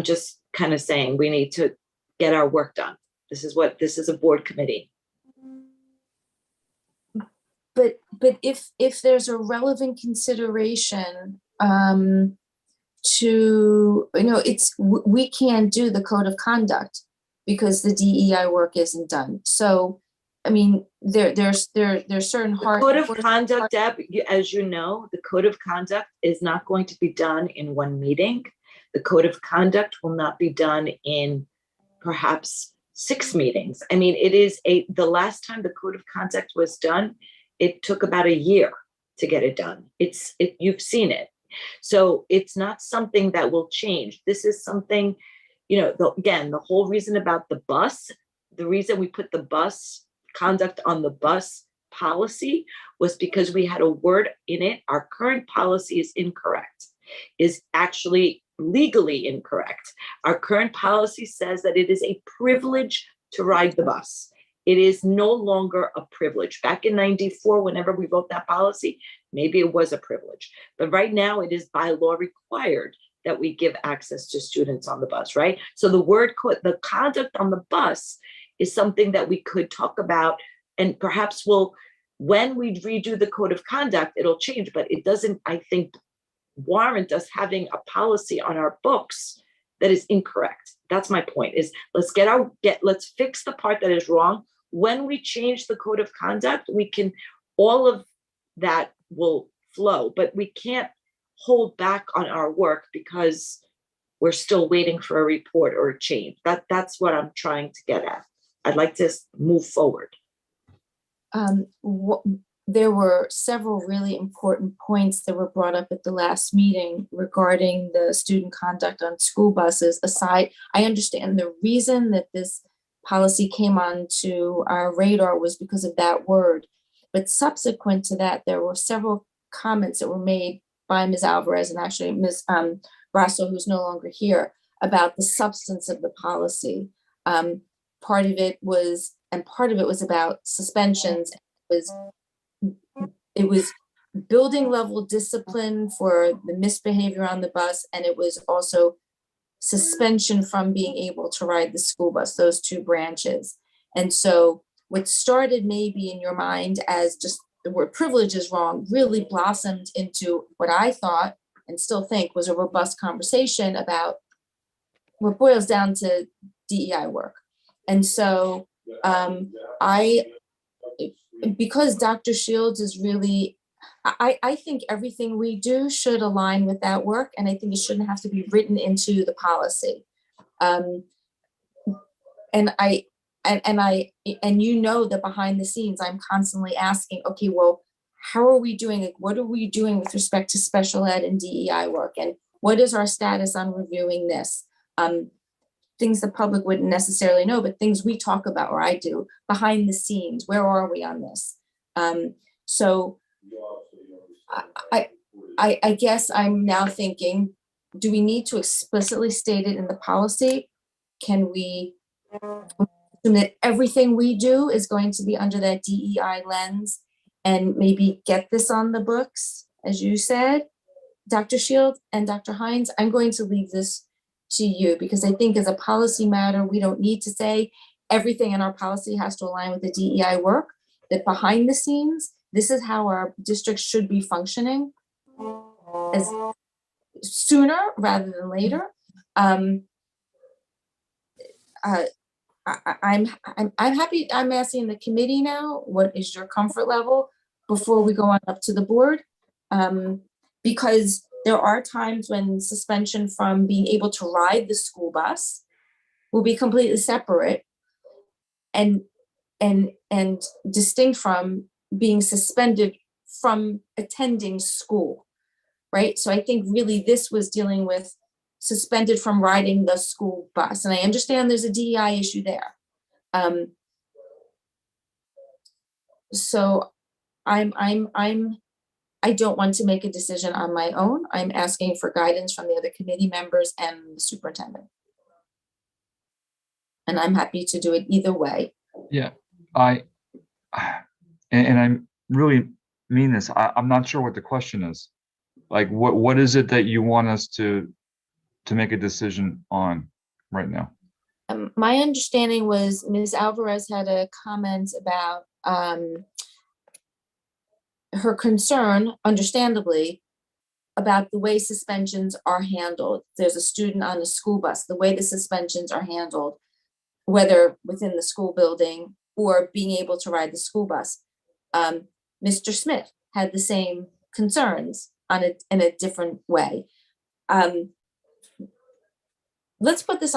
just kind of saying we need to get our work done. This is a board committee. But if there's a relevant consideration, we can't do the code of conduct because the DEI work isn't done. So, I mean, there's certain hard. Code of conduct, Deb, as you know, the code of conduct is not going to be done in one meeting. The code of conduct will not be done in perhaps 6 meetings. I mean, the last time the code of conduct was done, it took about a year to get it done. You've seen it. So it's not something that will change. This is something, again, the whole reason about the bus, the reason we put the bus conduct on the bus policy was because we had a word in it. Our current policy is incorrect, is actually legally incorrect. Our current policy says that it is a privilege to ride the bus. It is no longer a privilege. Back in '94, whenever we wrote that policy, maybe it was a privilege. But right now it is by law required that we give access to students on the bus, right? So the conduct on the bus is something that we could talk about, and perhaps when we redo the code of conduct, it'll change, but it doesn't, I think, warrant us having a policy on our books that is incorrect. That's my point, is let's fix the part that is wrong. When we change the code of conduct, all of that will flow, but we can't hold back on our work because we're still waiting for a report or a change. That's what I'm trying to get at. I'd like to move forward. There were several really important points that were brought up at the last meeting regarding the student conduct on school buses. I understand the reason that this policy came onto our radar was because of that word. But subsequent to that, there were several comments that were made by Ms. Alvarez and actually Ms. Brasso, who's no longer here, about the substance of the policy. Part of it was about suspensions. It was building level discipline for the misbehavior on the bus, and it was also suspension from being able to ride the school bus, those 2 branches. And so what started maybe in your mind as just the word privilege is wrong really blossomed into what I thought and still think was a robust conversation about what boils down to DEI work. And so because Dr. Shields is really, I think everything we do should align with that work, and I think it shouldn't have to be written into the policy. And you know that behind the scenes, I'm constantly asking, okay, well, how are we doing it? What are we doing with respect to special ed and DEI work? And what is our status on reviewing this? Things the public wouldn't necessarily know, but things we talk about, or I do, behind the scenes. Where are we on this? So I guess I'm now thinking, do we need to explicitly state it in the policy? Can we assume that everything we do is going to be under that DEI lens? and maybe get this on the books, as you said, Dr. Shield and Dr. Hines. I'm going to leave this to you because I think as a policy matter, we don't need to say everything in our policy has to align with the DEI work, that behind the scenes, this is how our district should be functioning as sooner rather than later. I'm happy. I'm asking the committee now, what is your comfort level before we go on up to the board? Because there are times when suspension from being able to ride the school bus will be completely separate and distinct from being suspended from attending school, right? So I think really this was dealing with suspended from riding the school bus. And I understand there's a DEI issue there. So I don't want to make a decision on my own. I'm asking for guidance from the other committee members and the superintendent. And I'm happy to do it either way. Yeah, and I really mean this. I'm not sure what the question is. Like, what is it that you want us to make a decision on right now? My understanding was Ms. Alvarez had a comment about her concern, understandably, about the way suspensions are handled. There's a student on a school bus, the way the suspensions are handled, whether within the school building or being able to ride the school bus. Mr. Smith had the same concerns in a different way. Let's put this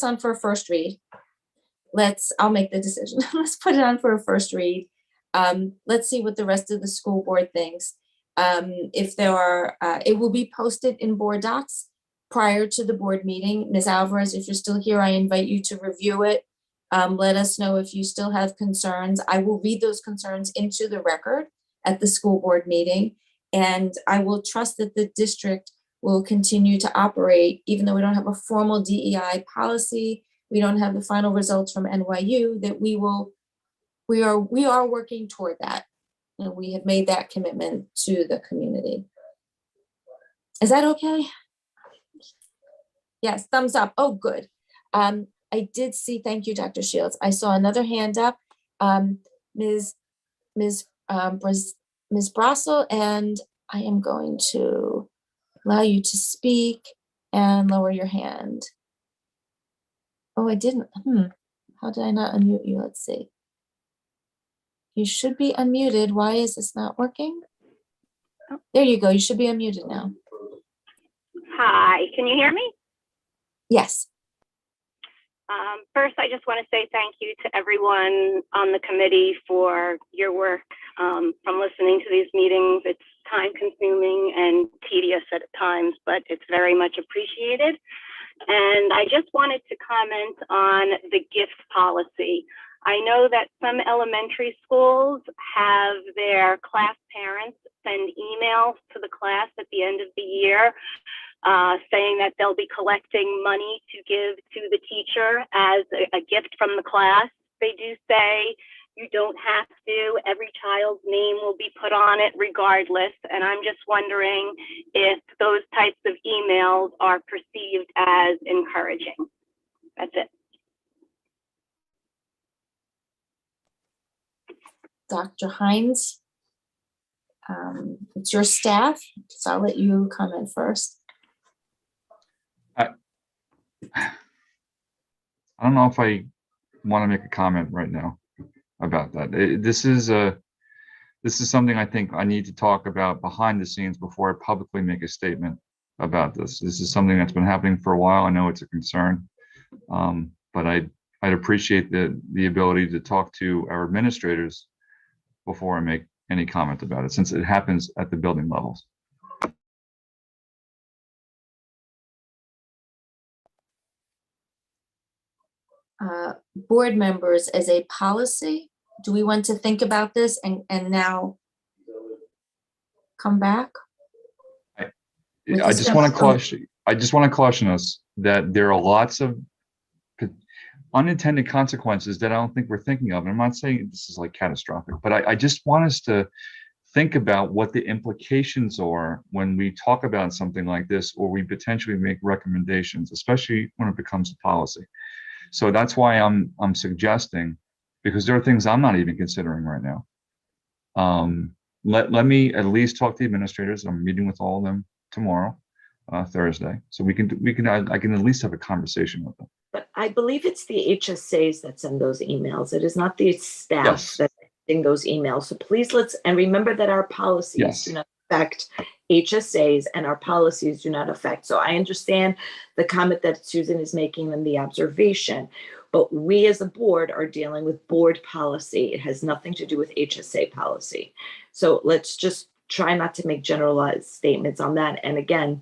on for a first read. I'll make the decision. Let's put it on for a first read. Let's see what the rest of the school board thinks. If there are, it will be posted in board docs prior to the board meeting. Ms. Alvarez, if you're still here, I invite you to review it. Let us know if you still have concerns. I will read those concerns into the record at the school board meeting, and I will trust that the district will continue to operate, even though we don't have a formal DEI policy, we don't have the final results from NYU, that we are working toward that. And we have made that commitment to the community. Is that okay? Yes, thumbs up. Oh, good. I did see, thank you, Dr. Shields. I saw another hand up, Ms. Brassel, and I am going to allow you to speak and lower your hand. Oh, I didn't. How did I not unmute you? Let's see. You should be unmuted. Why is this not working? There you go. You should be unmuted now. Hi, can you hear me? Yes. First, I just want to say thank you to everyone on the committee for your work. From listening to these meetings, it's time consuming and tedious at times, but it's very much appreciated. And I just wanted to comment on the gift policy. I know that some elementary schools have their class parents send emails to the class at the end of the year saying that they'll be collecting money to give to the teacher as a gift from the class. They do say you don't have to. Every child's name will be put on it regardless. And I'm just wondering if those types of emails are perceived as encouraging. That's it. Dr. Hines, it's your staff, so I'll let you comment first. I don't know if I want to make a comment right now about that. This is something I think I need to talk about behind the scenes before I publicly make a statement about this. This is something that's been happening for a while. I know it's a concern, but I'd appreciate the ability to talk to our administrators before I make any comment about it, since it happens at the building levels. Board members, as a policy, do we want to think about this and now come back? I just want to caution us that there are lots of unintended consequences that I don't think we're thinking of. And I'm not saying this is like catastrophic, but I just want us to think about what the implications are when we talk about something like this, or we potentially make recommendations, especially when it becomes a policy. So that's why I'm suggesting, because there are things I'm not even considering right now. Let me at least talk to the administrators. I'm meeting with all of them tomorrow, Thursday. So I can at least have a conversation with them. But I believe it's the HSAs that send those emails. It is not the staff Yes. that send those emails. So please and remember that our policies Yes. do not affect HSAs, and our policies do not affect. So I understand the comment that Susan is making and the observation, but we as a board are dealing with board policy. It has nothing to do with HSA policy. So let's just try not to make generalized statements on that. And again,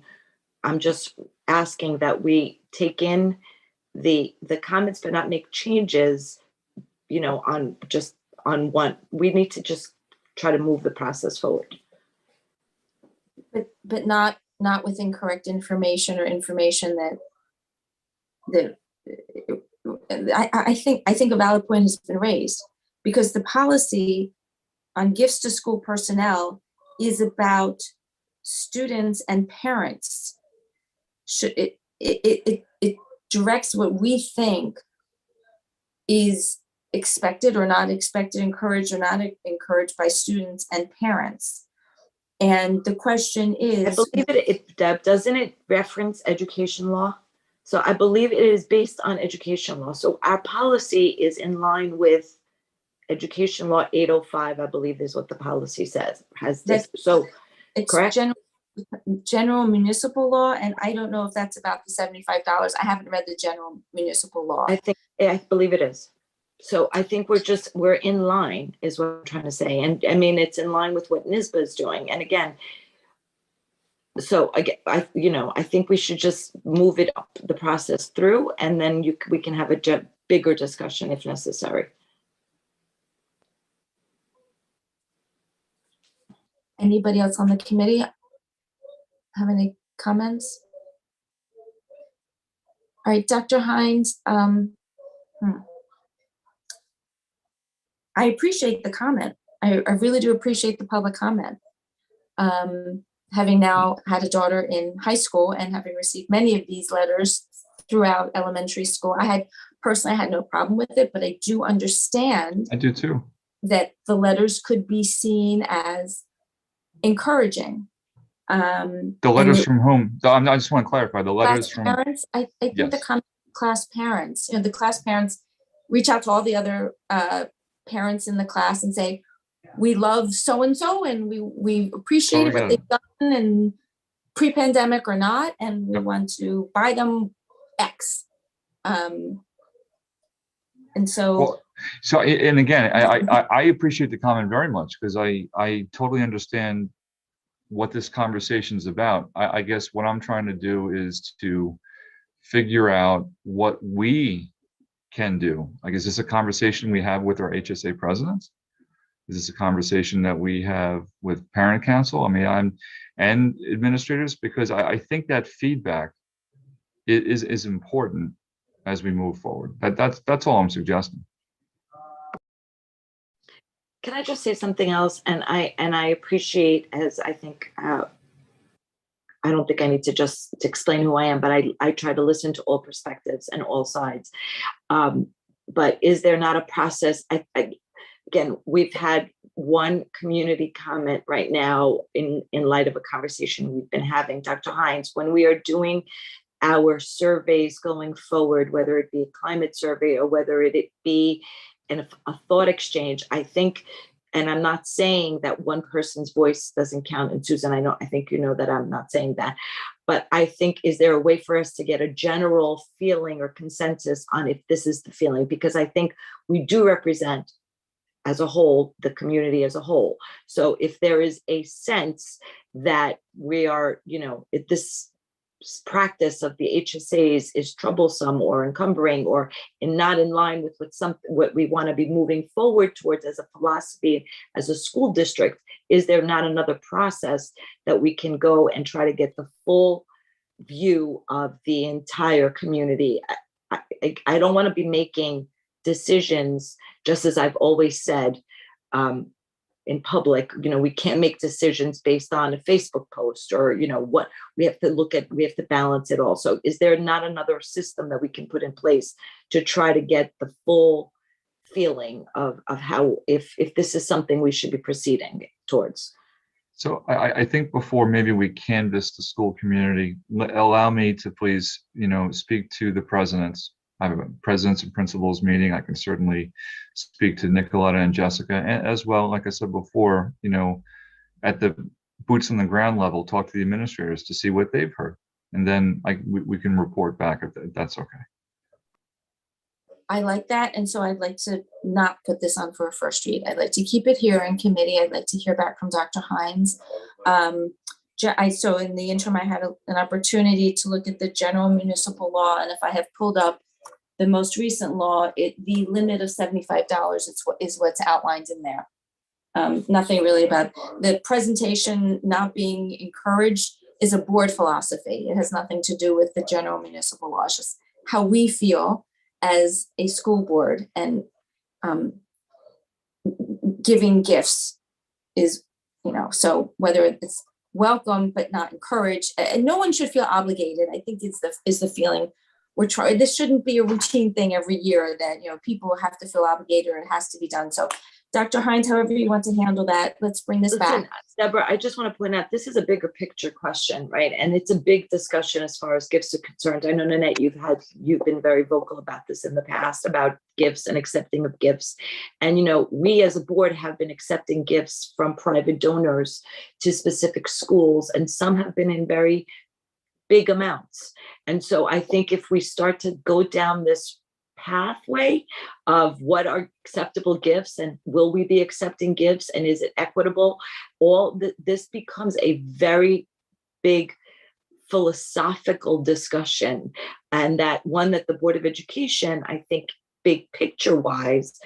I'm just asking that we take in the comments, but not make changes, on one. We need to just try to move the process forward. But not with incorrect information or information that I think a valid point has been raised, because the policy on gifts to school personnel is about students and parents. It directs what we think is expected or not expected, encouraged or not encouraged by students and parents. And the question is, I believe Deb, doesn't it reference education law? So I believe it is based on education law. So our policy is in line with education law 805, I believe is what the policy says, has this. So it's correct? General municipal law, and I don't know if that's about the $75. I haven't read the general municipal law. I belive it is. So I think we're in line is what I'm trying to say. And I mean, it's in line with what NISBA is doing. And again, so I think we should just move it up the process through, and then we can have a bigger discussion if necessary. Anybody else on the committee have any comments? All right, Dr. Hines, I appreciate the comment. I really do appreciate the public comment. Having now had a daughter in high school and having received many of these letters throughout elementary school, I had no problem with it, but I do understand. I do too. That the letters could be seen as encouraging. The letters from whom? I just want to clarify the letters from parents. I think yes. the class parents, the class parents reach out to all the other parents in the class and say, we love so-and-so and we appreciate what they've done, and pre-pandemic or not, and we want to buy them X. And so. And again, I appreciate the comment very much, because I totally understand what this conversation is about. I guess what I'm trying to do is to figure out what we can do. Like, is this a conversation we have with our HSA presidents? Is this a conversation that we have with parent council? I mean, and administrators, because I think that feedback is important as we move forward. That's all I'm suggesting. Can I just say something else? And I appreciate, as I think, I don't think I need to just explain who I am, but I try to listen to all perspectives and all sides. But is there not a process? Again, we've had one community comment right now in light of a conversation we've been having, Dr. Hines, when we are doing our surveys going forward, whether it be a climate survey or whether it be a thought exchange, I think, and I'm not saying that one person's voice doesn't count. And Susan, I think you know that I'm not saying that, but I think, is there a way for us to get a general feeling or consensus on if this is the feeling? Because I think we do represent, as a whole, the community as a whole. So if there is a sense that we are, if this practice of the HSAs is troublesome or encumbering or not in line with what we want to be moving forward towards as a philosophy, as a school district, is there not another process that we can go and try to get the full view of the entire community? I don't want to be making decisions, just as I've always said, in public, we can't make decisions based on a Facebook post or, what we have to balance it all. So is there not another system that we can put in place to try to get the full feeling of how, if this is something we should be proceeding towards? So I think before maybe we canvass the school community, allow me to please, speak to the presidents. I have a presidents and principals meeting. I can certainly speak to Nicoletta and Jessica, and as well, like I said before, at the boots on the ground level, talk to the administrators to see what they've heard. And then we can report back if that's okay. I like that. And so I'd like to not put this on for a first read. I'd like to keep it here in committee. I'd like to hear back from Dr. Hines. So in the interim, I had an opportunity to look at the general municipal law. And if I have pulled up the most recent law, the limit of $75 is what's outlined in there. Nothing really about the presentation not being encouraged is a board philosophy. It has nothing to do with the general municipal law. It's just how we feel as a school board, and giving gifts is, so whether it's welcome but not encouraged, and no one should feel obligated. I think is the feeling we're trying. This shouldn't be a routine thing every year that people have to feel obligated or it has to be done. So Dr. Hines, however you want to handle that, let's bring this back. Deborah, I just want to point out, this is a bigger picture question, right? And it's a big discussion as far as gifts are concerned. I know, Nanette, you've been very vocal about this in the past, about gifts and accepting of gifts. And, we as a board have been accepting gifts from private donors to specific schools, and some have been in very big amounts. And so I think if we start to go down this pathway of what are acceptable gifts and will we be accepting gifts and is it equitable, this becomes a very big philosophical discussion, and that one that the Board of Education, I think, big picture wise,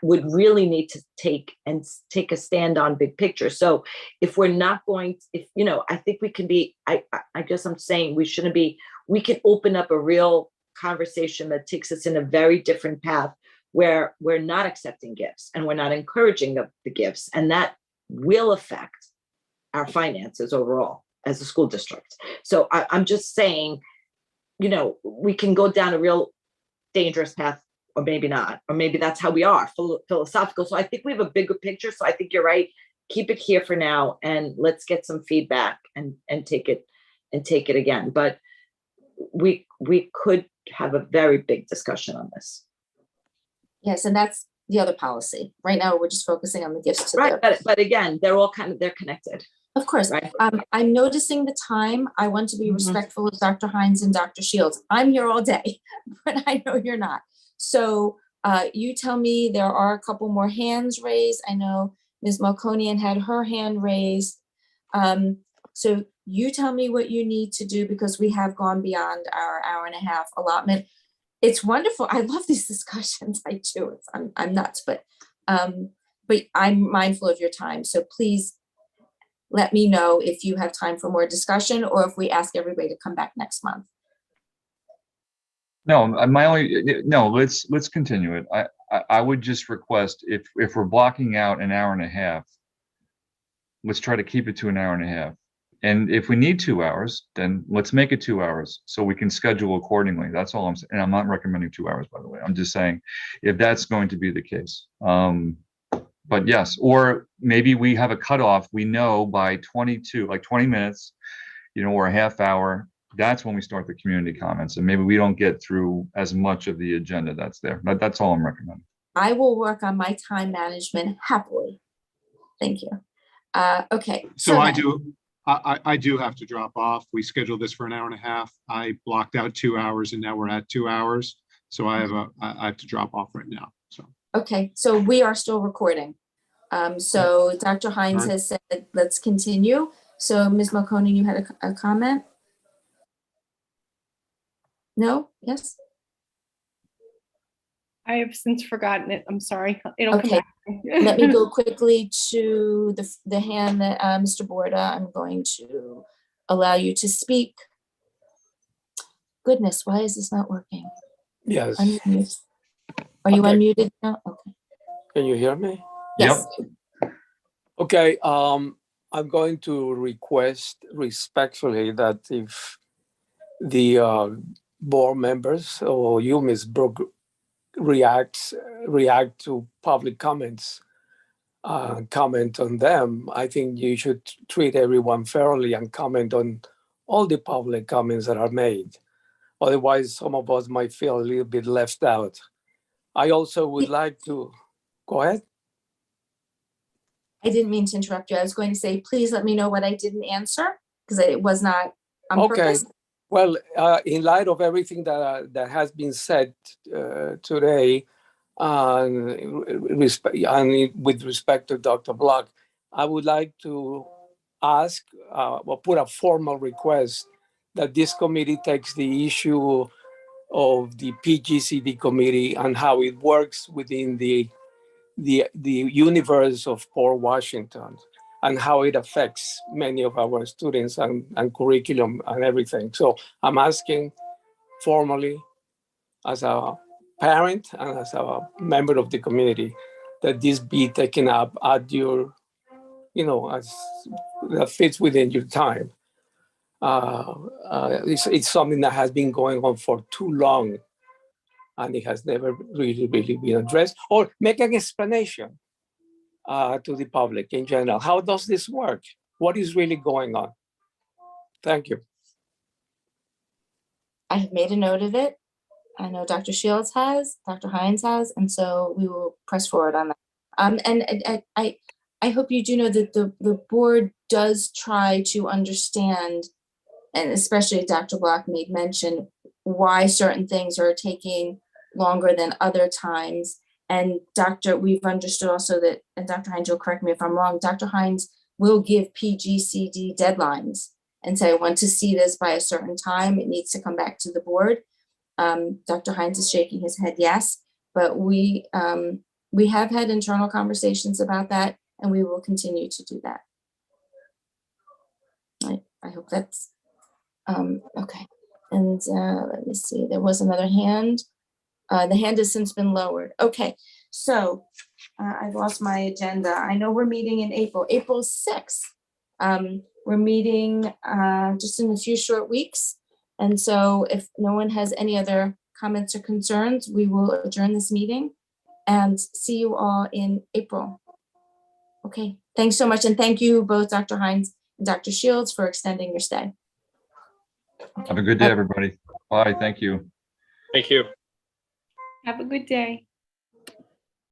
would really need to take a stand on big picture. So if we're not going, I think we can be, I guess I'm saying we can open up a real conversation that takes us in a very different path, where we're not accepting gifts and we're not encouraging the gifts, and that will affect our finances overall as a school district. So I'm just saying, we can go down a real dangerous path, or maybe not, or maybe that's how we are, philosophical. So I think we have a bigger picture. So I think you're right. Keep it here for now, and let's get some feedback and take it again. But we could have a very big discussion on this. Yes, and that's the other policy. Right now, we're just focusing on the gifts to right. But again, they're connected. Of course. Right. I'm noticing the time. I want to be respectful of Dr. Hines and Dr. Shields. I'm here all day, but I know you're not. So you tell me. There are a couple more hands raised. I know Ms. Melkonian had her hand raised. So you tell me what you need to do, because we have gone beyond our hour and a half allotment. It's wonderful. I love these discussions. I do. I'm nuts, but I'm mindful of your time. So please let me know if you have time for more discussion, or if we ask everybody to come back next month. No, let's continue it. I would just request, if we're blocking out an hour and a half, let's try to keep it to an hour and a half. And if we need 2 hours, then let's make it 2 hours so we can schedule accordingly. That's all I'm saying. And I'm not recommending 2 hours, by the way. I'm just saying if that's going to be the case. But yes, or maybe we have a cutoff. We know by 20 minutes, or a half hour, that's when we start the community comments. And maybe we don't get through as much of the agenda that's there. But that's all I'm recommending. I will work on my time management happily. Thank you. Okay. So I do have to drop off. We scheduled this for an hour and a half. I blocked out 2 hours, and now we're at 2 hours. So I have to drop off right now. So. Okay, so we are still recording. So Dr. Hines has said, let's continue. So Ms. Melkonian, you had a comment? No? Yes? I have since forgotten it. I'm sorry. It'll come back. Let me go quickly to the hand that Mr. Borda. I'm going to allow you to speak. Goodness, why is this not working? Yes. Unmute. Are you Okay. unmuted now? Okay. Can you hear me? Yes. Okay. I'm going to request respectfully that if the board members or you, Ms. Brooke, react to public comments, comment on them, I think you should treat everyone fairly and comment on all the public comments that are made. Otherwise, some of us might feel a little bit left out. I also would like to, go ahead. I didn't mean to interrupt you. I was going to say, please let me know what I didn't answer because it was not on Okay. purpose. Well, in light of everything that has been said today, and with respect to Dr. Block, I would like to ask or put a formal request that this committee takes the issue of the PGCD committee and how it works within the universe of Port Washington and how it affects many of our students and curriculum and everything. So I'm asking formally as a parent and as a member of the community that this be taken up at your, as that fits within your time. It's something that has been going on for too long and it has never really been addressed, or make an explanation to the public in general. How does this work? What is really going on? Thank you. I have made a note of it. I know Dr. Shields has, Dr. Hines has, and so we will press forward on that. And I hope you do know that the board does try to understand, and especially Dr. Block made mention, why certain things are taking longer than other times. And we've understood also that, and Dr. Hines, you'll correct me if I'm wrong, Dr. Hines will give PGCD deadlines and say, I want to see this by a certain time. It needs to come back to the board. Dr. Hines is shaking his head yes, but we have had internal conversations about that, and we will continue to do that. I hope that's okay. And let me see, there was another hand. The hand has since been lowered. Okay, so I've lost my agenda. I know we're meeting in April 6th. We're meeting just in a few short weeks. And so if no one has any other comments or concerns, we will adjourn this meeting and see you all in April. Okay, thanks so much. And thank you both Dr. Hines and Dr. Shields for extending your stay. Have a good day, everybody. Bye. Thank you. Thank you. Have a good day.